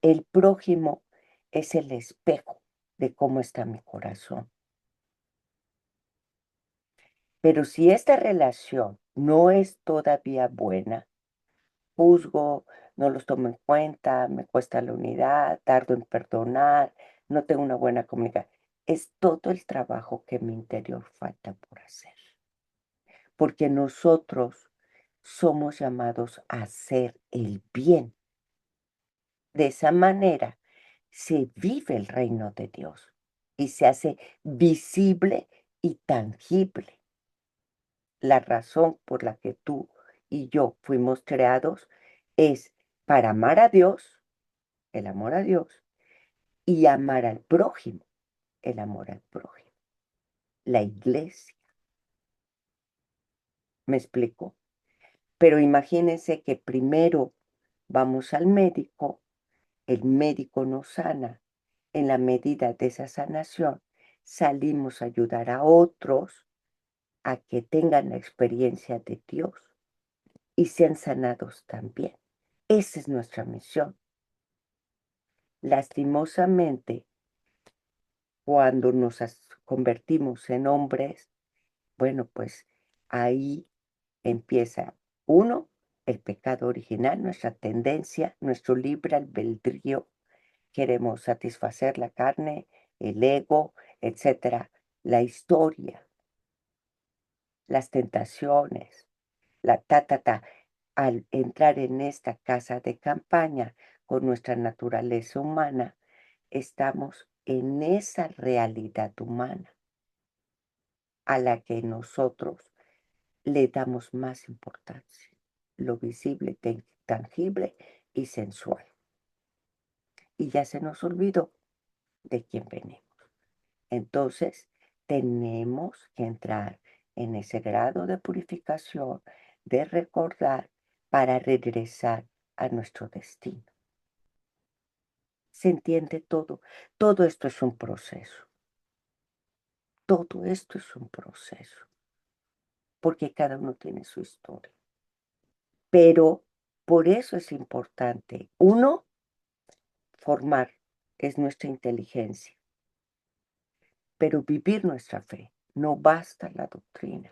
Speaker 1: el prójimo es el espejo de cómo está mi corazón. Pero si esta relación no es todavía buena, juzgo, no los tomo en cuenta, me cuesta la unidad, tardo en perdonar, no tengo una buena comunicación. Es todo el trabajo que en mi interior falta por hacer. Porque nosotros somos llamados a hacer el bien. De esa manera se vive el reino de Dios y se hace visible y tangible. La razón por la que tú y yo fuimos creados es para amar a Dios, el amor a Dios, y amar al prójimo, el amor al prójimo. La iglesia. ¿Me explico? Pero imagínense que primero vamos al médico, el médico nos sana. En la medida de esa sanación, salimos a ayudar a otros a que tengan la experiencia de Dios y sean sanados también. Esa es nuestra misión. Lastimosamente, cuando nos convertimos en hombres, bueno, pues ahí empieza, uno, el pecado original, nuestra tendencia, nuestro libre albedrío. Queremos satisfacer la carne, el ego, etcétera. La historia, las tentaciones, ta. Al entrar en esta casa de campaña con nuestra naturaleza humana, estamos en esa realidad humana a la que nosotros le damos más importancia, lo visible, tangible y sensual. Y ya se nos olvidó de quién venimos. Entonces, tenemos que entrar en ese grado de purificación, de recordar, para regresar a nuestro destino. ¿Se entiende todo? Todo esto es un proceso. Todo esto es un proceso. Porque cada uno tiene su historia. Pero por eso es importante, uno, formar, es nuestra inteligencia. Pero vivir nuestra fe, no basta la doctrina.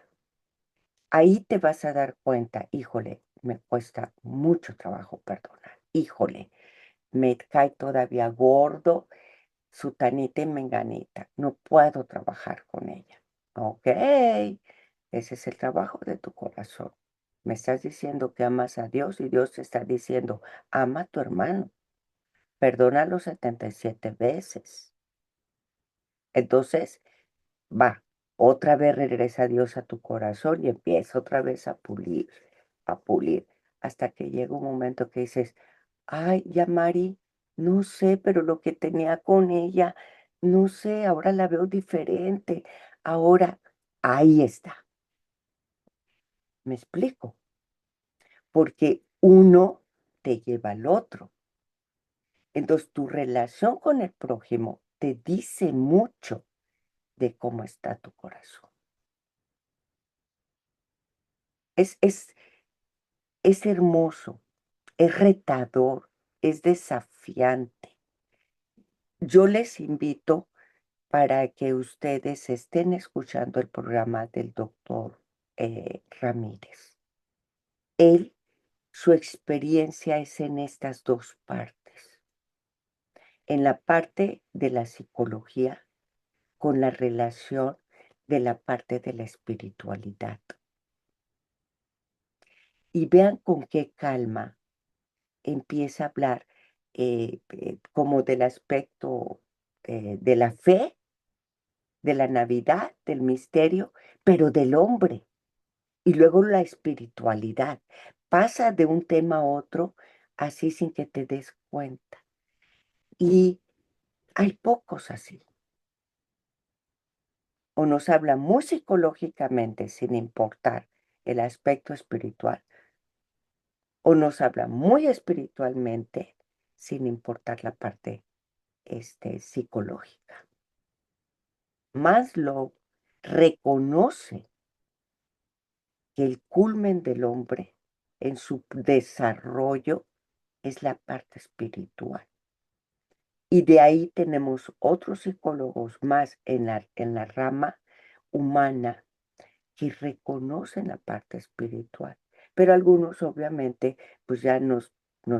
Speaker 1: Ahí te vas a dar cuenta, híjole, me cuesta mucho trabajo perdonar. Híjole, me cae todavía gordo sutanita y menganita. No puedo trabajar con ella. Ok, ese es el trabajo de tu corazón. Me estás diciendo que amas a Dios y Dios te está diciendo, ama a tu hermano. Perdónalo 77 veces. Entonces, va, otra vez regresa Dios a tu corazón y empieza otra vez a pulir, hasta que llega un momento que dices, ay, ya Mari, no sé, pero lo que tenía con ella, no sé, ahora la veo diferente. Ahora, ahí está. ¿Me explico? Porque uno te lleva al otro. Entonces, tu relación con el prójimo te dice mucho de cómo está tu corazón. Es es hermoso, es retador, es desafiante. Yo les invito para que ustedes estén escuchando el programa del doctor Ramírez. Él, su experiencia es en estas dos partes. En la parte de la psicología con la relación de la parte de la espiritualidad. Y vean con qué calma empieza a hablar como del aspecto de la fe, de la Navidad, del misterio, pero del hombre. Y luego la espiritualidad. Pasa de un tema a otro así sin que te des cuenta. Y hay pocos así. O nos habla muy psicológicamente sin importar el aspecto espiritual, o nos habla muy espiritualmente sin importar la parte psicológica. Maslow reconoce que el culmen del hombre en su desarrollo es la parte espiritual. Y de ahí tenemos otros psicólogos más en la rama humana que reconocen la parte espiritual. Pero algunos obviamente pues ya nos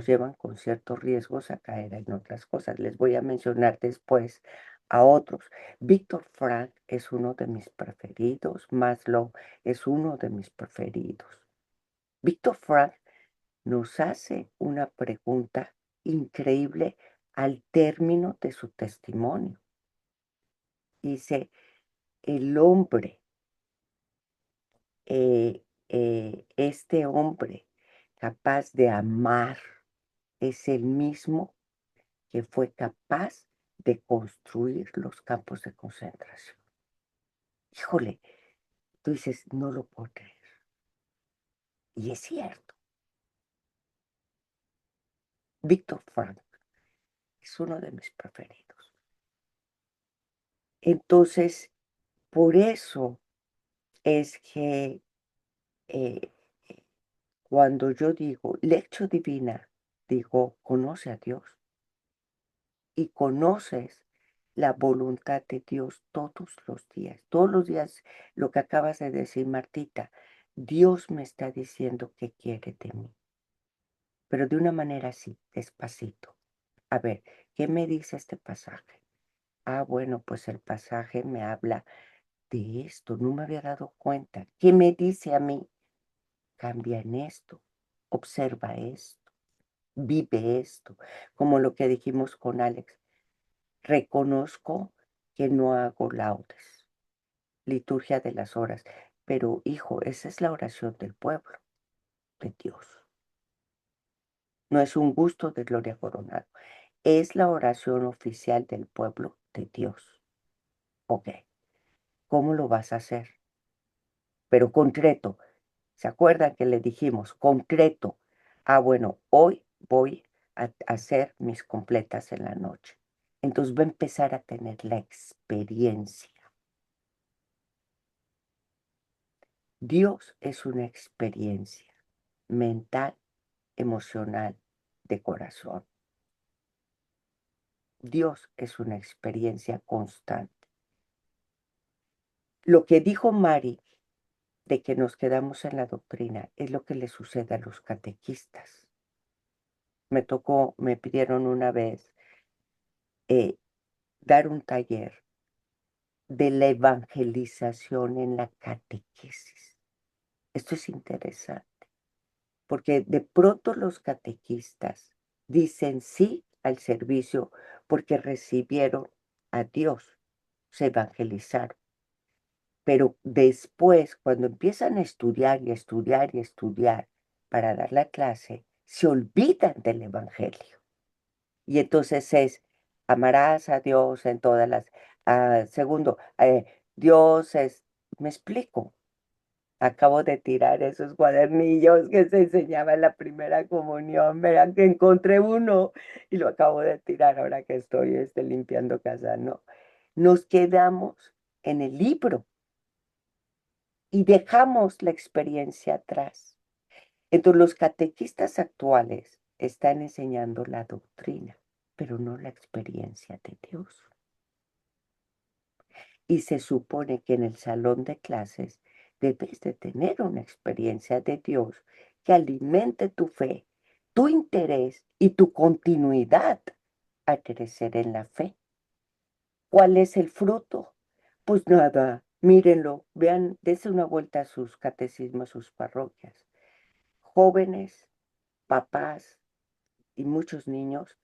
Speaker 1: llevan con ciertos riesgos a caer en otras cosas. Les voy a mencionar después a otros. Víctor Frank es uno de mis preferidos. Maslow es uno de mis preferidos. Víctor Frank nos hace una pregunta increíble al término de su testimonio. Dice, el hombre, este hombre capaz de amar es el mismo que fue capaz de construir los campos de concentración. Híjole, tú dices, no lo puedo creer. Y es cierto. Víctor Frank es uno de mis preferidos. Entonces, por eso es que cuando yo digo lección divina, digo, conoce a Dios y conoces la voluntad de Dios todos los días. Todos los días, lo que acabas de decir, Martita, Dios me está diciendo qué quiere de mí, pero de una manera así, despacito. A ver, ¿qué me dice este pasaje? Ah, bueno, pues el pasaje me habla de esto, no me había dado cuenta. ¿Qué me dice a mí? Cambia en esto, observa esto, vive esto, como lo que dijimos con Alex. Reconozco que no hago laudes, liturgia de las horas, pero hijo, esa es la oración del pueblo, de Dios. No es un gusto de Gloria Coronado, es la oración oficial del pueblo de Dios. Ok, ¿cómo lo vas a hacer? Pero concreto, ¿se acuerdan que le dijimos concreto? Ah, bueno, hoy voy a hacer mis completas en la noche. Entonces va a empezar a tener la experiencia. Dios es una experiencia mental, emocional, de corazón. Dios es una experiencia constante. Lo que dijo Mari de que nos quedamos en la doctrina es lo que le sucede a los catequistas. Me pidieron una vez dar un taller de la evangelización en la catequesis. Esto es interesante, porque de pronto los catequistas dicen sí al servicio porque recibieron a Dios, se evangelizaron. Pero después, cuando empiezan a estudiar y estudiar y estudiar para dar la clase, se olvidan del Evangelio. Y entonces es, amarás a Dios en todas las... segundo, Dios es... ¿Me explico? Acabo de tirar esos cuadernillos que se enseñaba en la primera comunión. Verán que encontré uno y lo acabo de tirar ahora que estoy limpiando casa. No, nos quedamos en el libro y dejamos la experiencia atrás. Entonces los catequistas actuales están enseñando la doctrina, pero no la experiencia de Dios. Y se supone que en el salón de clases debes de tener una experiencia de Dios que alimente tu fe, tu interés y tu continuidad a crecer en la fe. ¿Cuál es el fruto? Pues nada, mírenlo, vean, dense una vuelta a sus catecismos, a sus parroquias. Jóvenes, papás y muchos niños,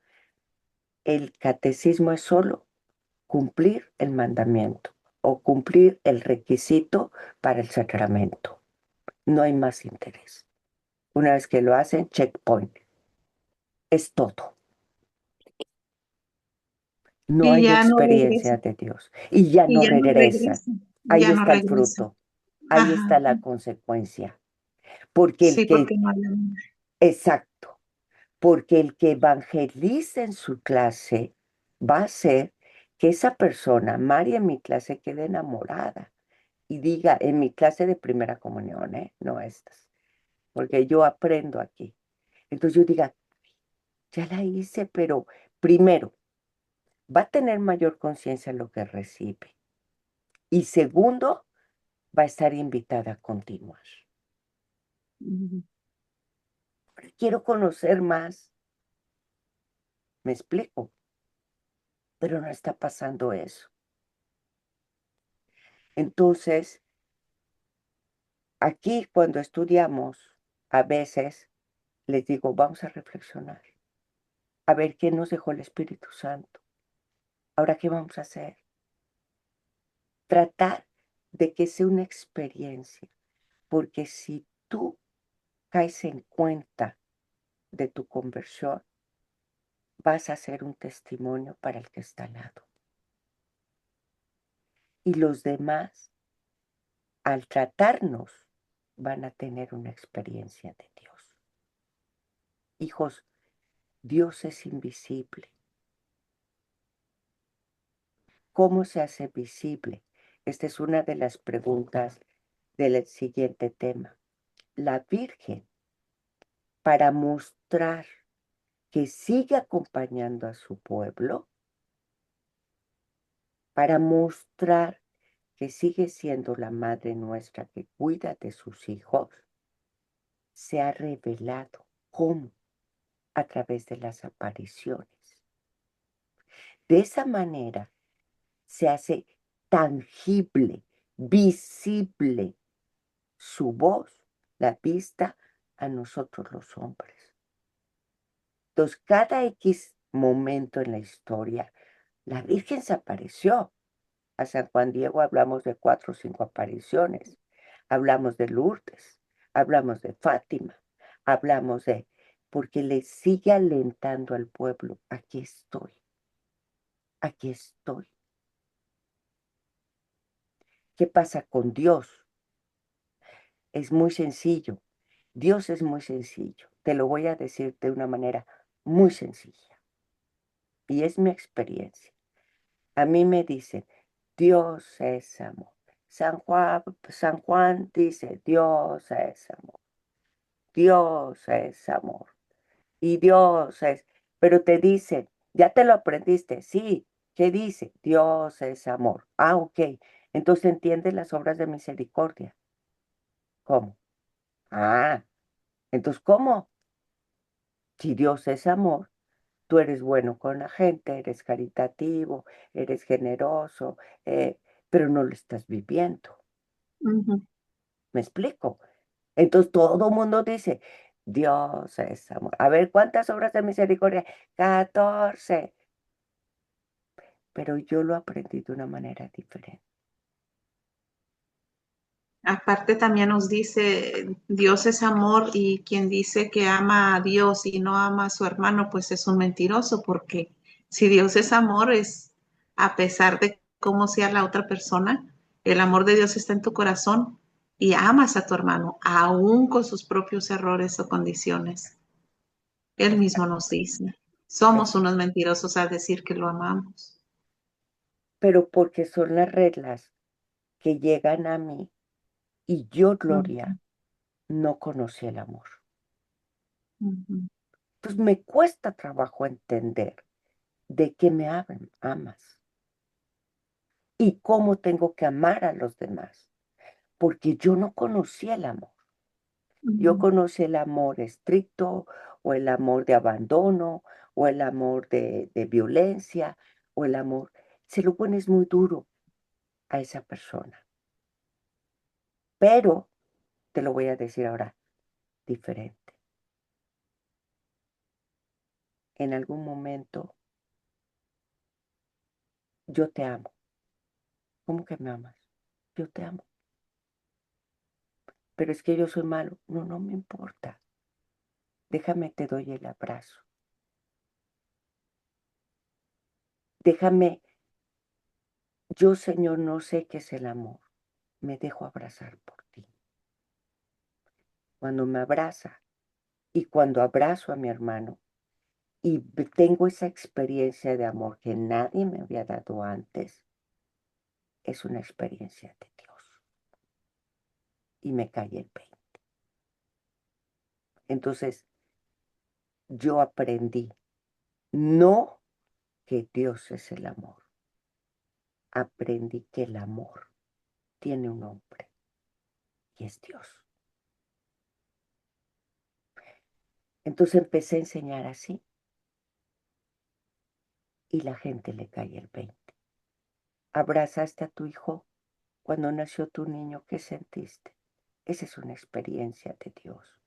Speaker 1: el catecismo es solo cumplir el mandamiento o cumplir el requisito para el sacramento. No hay más interés. Una vez que lo hacen, checkpoint. Es todo. No
Speaker 4: Y
Speaker 1: hay
Speaker 4: ya no
Speaker 1: experiencia
Speaker 4: regresa,
Speaker 1: de Dios. Y ya
Speaker 4: y
Speaker 1: no
Speaker 4: ya no
Speaker 1: regresan.
Speaker 4: regresa,
Speaker 1: Ahí
Speaker 4: ya no
Speaker 1: está el
Speaker 4: regresa.
Speaker 1: fruto. Ahí
Speaker 4: Ajá,
Speaker 1: está la consecuencia. Porque el
Speaker 4: sí,
Speaker 1: que,
Speaker 4: porque no hay amor.
Speaker 1: exacto, porque el que evangeliza en su clase va a hacer que esa persona, María en mi clase, quede enamorada y diga, en mi clase de primera comunión, no estas, porque yo aprendo aquí. Entonces yo diga, ya la hice, pero primero, va a tener mayor conciencia en lo que recibe. Y segundo, va a estar invitada a continuar.
Speaker 4: Ujú.
Speaker 1: Quiero conocer más, me explico, pero no está pasando eso. Entonces, aquí cuando estudiamos, a veces les digo, vamos a reflexionar, a ver qué nos dejó el Espíritu Santo. Ahora, ¿qué vamos a hacer? Tratar de que sea una experiencia, porque si tú caes en cuenta de tu conversión, vas a ser un testimonio para el que está al lado. Y los demás, al tratarnos, van a tener una experiencia de Dios. Hijos, Dios es invisible. ¿Cómo se hace visible? Esta es una de las preguntas del siguiente tema. La Virgen, para mostrar que sigue acompañando a su pueblo, para mostrar que sigue siendo la Madre nuestra que cuida de sus hijos, se ha revelado. ¿Cómo? A través de las apariciones. De esa manera se hace tangible, visible su voz, la vista a nosotros los hombres. Entonces, cada X momento en la historia, la Virgen se apareció. A San Juan Diego hablamos de 4 o 5 apariciones. Hablamos de Lourdes, hablamos de Fátima, hablamos de... porque le sigue alentando al pueblo, aquí estoy, aquí estoy. ¿Qué pasa con Dios? Es muy sencillo. Dios es muy sencillo. Te lo voy a decir de una manera muy sencilla. Y es mi experiencia. A mí me dicen, Dios es amor. San Juan dice, Dios es amor. Dios es amor. Y Dios es, pero te dicen, ya te lo aprendiste, sí. ¿Qué dice? Dios es amor. Ah, ok. Entonces entiendes las obras de misericordia. ¿Cómo? Ah, entonces, ¿cómo? Si Dios es amor, tú eres bueno con la gente, eres caritativo, eres generoso, pero no lo estás viviendo.
Speaker 4: Ujú.
Speaker 1: ¿Me explico? Entonces todo el mundo dice, Dios es amor. A ver, ¿cuántas obras de misericordia? 14. Pero yo lo aprendí de una manera diferente.
Speaker 4: Aparte también nos dice, Dios es amor y quien dice que ama a Dios y no ama a su hermano, pues es un mentiroso, porque si Dios es amor, es a pesar de cómo sea la otra persona, el amor de Dios está en tu corazón y amas a tu hermano, aún con sus propios errores o condiciones. Él
Speaker 1: Esa-
Speaker 4: mismo nos dice, somos
Speaker 1: esa.
Speaker 4: unos mentirosos al decir que lo amamos.
Speaker 1: Pero porque son las reglas que llegan a mí y yo,
Speaker 4: Ujú.
Speaker 1: Gloria, no conocí el amor.
Speaker 4: Ujú.
Speaker 1: Entonces me cuesta trabajo entender de qué me amas y cómo tengo que amar a los demás, porque yo no conocí el amor. Yo conocí el amor estricto o el amor de abandono o el amor de violencia o el amor. Se lo pones muy duro a esa persona. Pero, te lo voy a decir ahora, diferente. En algún momento, yo te amo. ¿Cómo que me amas? Yo te amo. Pero es que yo soy malo. No, no me importa. Déjame, te doy el abrazo. Déjame, yo, Señor, no sé qué es el amor. Me dejo abrazar por ti. Cuando me abraza y cuando abrazo a mi hermano y tengo esa experiencia de amor que nadie me había dado antes, es una experiencia de Dios. Y me cae el 20. Entonces, yo aprendí, no que Dios es el amor. Aprendí que el amor tiene un nombre y es Dios. Entonces empecé a enseñar así y la gente le cae el 20. ¿Abrazaste a tu hijo cuando nació tu niño? ¿Qué sentiste? Esa es una experiencia de Dios.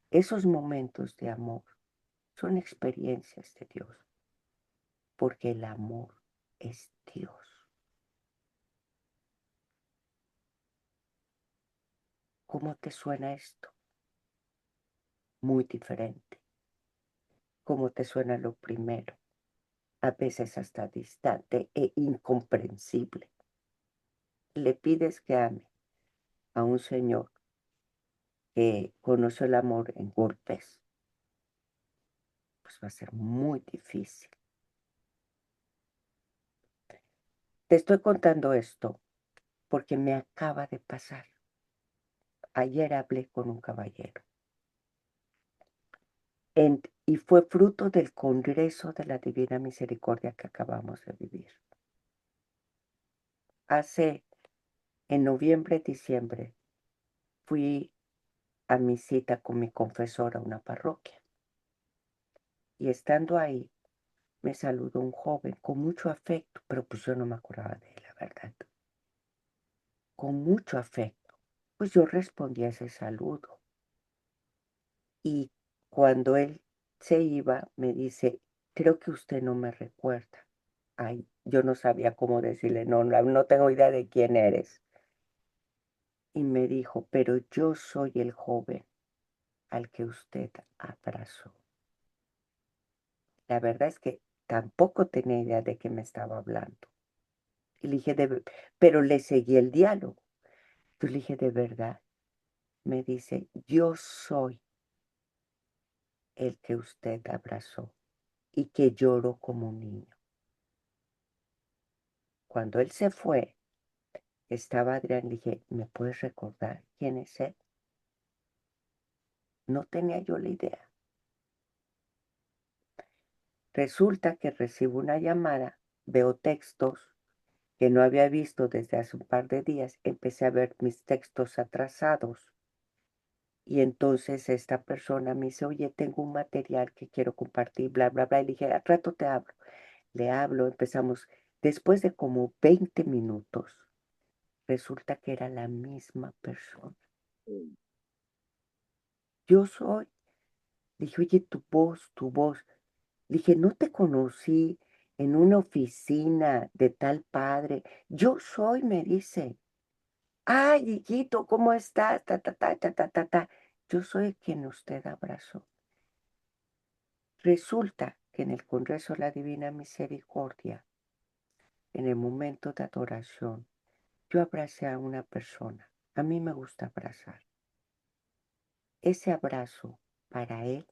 Speaker 1: Esos momentos de amor son experiencias de Dios, porque el amor es Dios. ¿Cómo te suena esto? Muy diferente. ¿Cómo te suena lo primero? A veces hasta distante e incomprensible. Le pides que ame a un señor que conoce el amor en golpes, pues va a ser muy difícil. Te estoy contando esto porque me acaba de pasar. Ayer hablé con un caballero y fue fruto del Congreso de la Divina Misericordia que acabamos de vivir. En noviembre, diciembre, fui a mi cita con mi confesor a una parroquia. Y estando ahí, me saludó un joven con mucho afecto, pero pues yo no me acordaba de él, la verdad. Con mucho afecto. Pues yo respondí a ese saludo. Y cuando él se iba, me dice, creo que usted no me recuerda. Ay, yo no sabía cómo decirle, no tengo idea de quién eres. Y me dijo, pero yo soy el joven al que usted abrazó. La verdad es que tampoco tenía idea de qué me estaba hablando. Y le dije, pero le seguí el diálogo. Entonces le dije, ¿de verdad? Me dice, yo soy el que usted abrazó y que lloró como un niño. Cuando él se fue, estaba Adrián, le dije, ¿me puedes recordar quién es él? No tenía yo la idea. Resulta que recibo una llamada, veo textos que no había visto desde hace un par de días, empecé a ver mis textos atrasados. Y entonces esta persona me dice, oye, tengo un material que quiero compartir, bla, bla, bla. Y le dije, al rato te hablo. Le hablo, empezamos. Después de como 20 minutos, resulta que era la misma persona. Yo soy. Dije, oye, tu voz, tu voz. Dije, no te conocí en una oficina de tal padre. Yo soy, me dice. Ay, hijito, ¿cómo estás? Ta, ta, ta, ta, ta, ta, ta. Yo soy quien usted abrazó. Resulta que en el Congreso de la Divina Misericordia, en el momento de adoración, yo abracé a una persona. A mí me gusta abrazar. Ese abrazo para él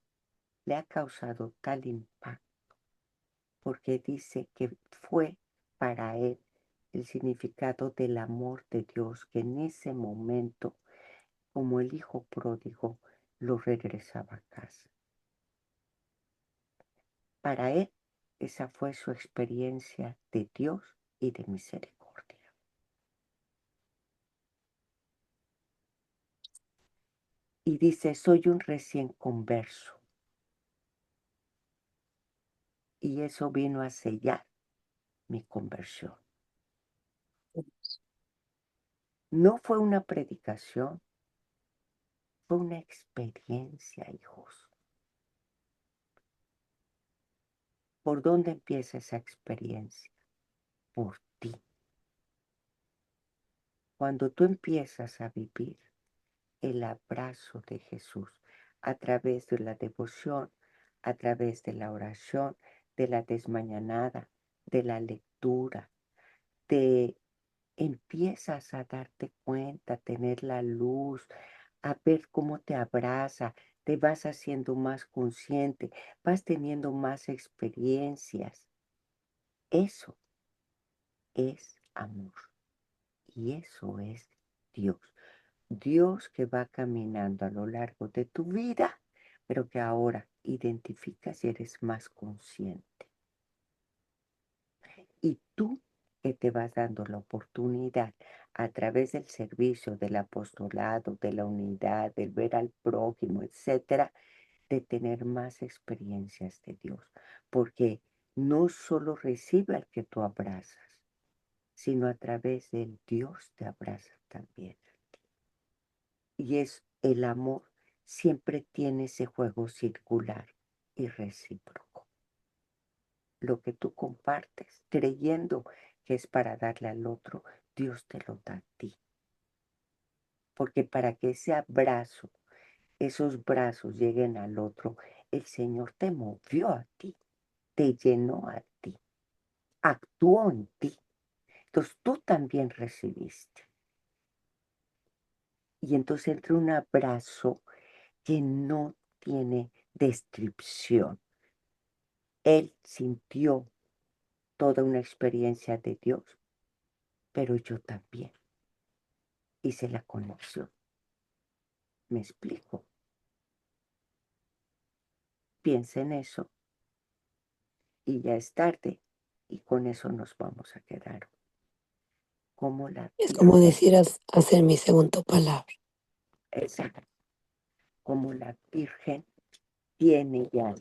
Speaker 1: le ha causado tal impacto porque dice que fue para él el significado del amor de Dios, que en ese momento como el hijo pródigo lo regresaba a casa. Para él, esa fue su experiencia de Dios y de misericordia. Y dice, soy un recién converso. Y eso vino a sellar mi conversión. No fue una predicación, fue una experiencia, hijos. ¿Por dónde empieza esa experiencia? Por ti. Cuando tú empiezas a vivir el abrazo de Jesús a través de la devoción, a través de la oración, de la desmañanada, de la lectura, empiezas a darte cuenta, a tener la luz, a ver cómo te abraza, te vas haciendo más consciente, vas teniendo más experiencias. Eso es amor y eso es Dios. Dios que va caminando a lo largo de tu vida, pero que ahora identificas y eres más consciente. Y tú que te vas dando la oportunidad a través del servicio, del apostolado, de la unidad, del ver al prójimo, etcétera, de tener más experiencias de Dios. Porque no solo recibe al que tú abrazas, sino a través del Dios te abraza también. Y es el amor, siempre tiene ese juego circular y recíproco. Lo que tú compartes, creyendo que es para darle al otro, Dios te lo da a ti. Porque para que ese abrazo, esos brazos lleguen al otro, el Señor te movió a ti, te llenó a ti, actuó en ti. Entonces tú también recibiste. Y entonces entra un abrazo que no tiene descripción. Él sintió toda una experiencia de Dios, pero yo también hice la conexión. ¿Me explico? Piensa en eso y ya es tarde y con eso nos vamos a quedar. Como la
Speaker 5: Es como
Speaker 1: Virgen,
Speaker 5: decir hacer mi segundo palabra.
Speaker 1: exacto, como la Virgen tiene ya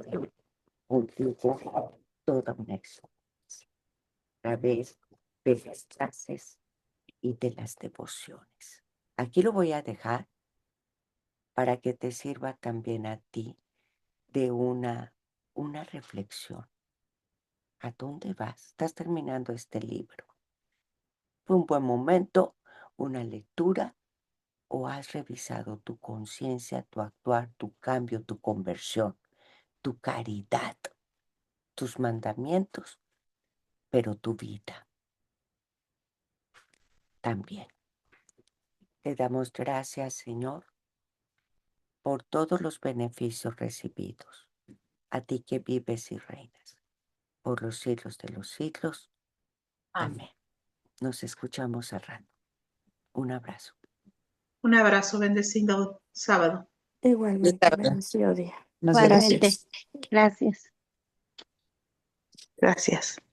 Speaker 1: contigo toda una experiencia a través de las clases y de las devociones. Aquí lo voy a dejar para que te sirva también a ti de una reflexión. ¿A dónde vas? Estás terminando este libro. ¿Fue un buen momento, una lectura, o has revisado tu conciencia, tu actuar, tu cambio, tu conversión, tu caridad, tus mandamientos, pero tu vida también? Te damos gracias, Señor, por todos los beneficios recibidos. A ti que vives y reinas por los siglos de los siglos. Amén. Nos escuchamos al rato. Un abrazo.
Speaker 4: Un abrazo, bendecido sábado.
Speaker 8: Igualmente, bendecido día.
Speaker 2: Nos vemos.
Speaker 3: Igualmente. Gracias.
Speaker 4: Gracias.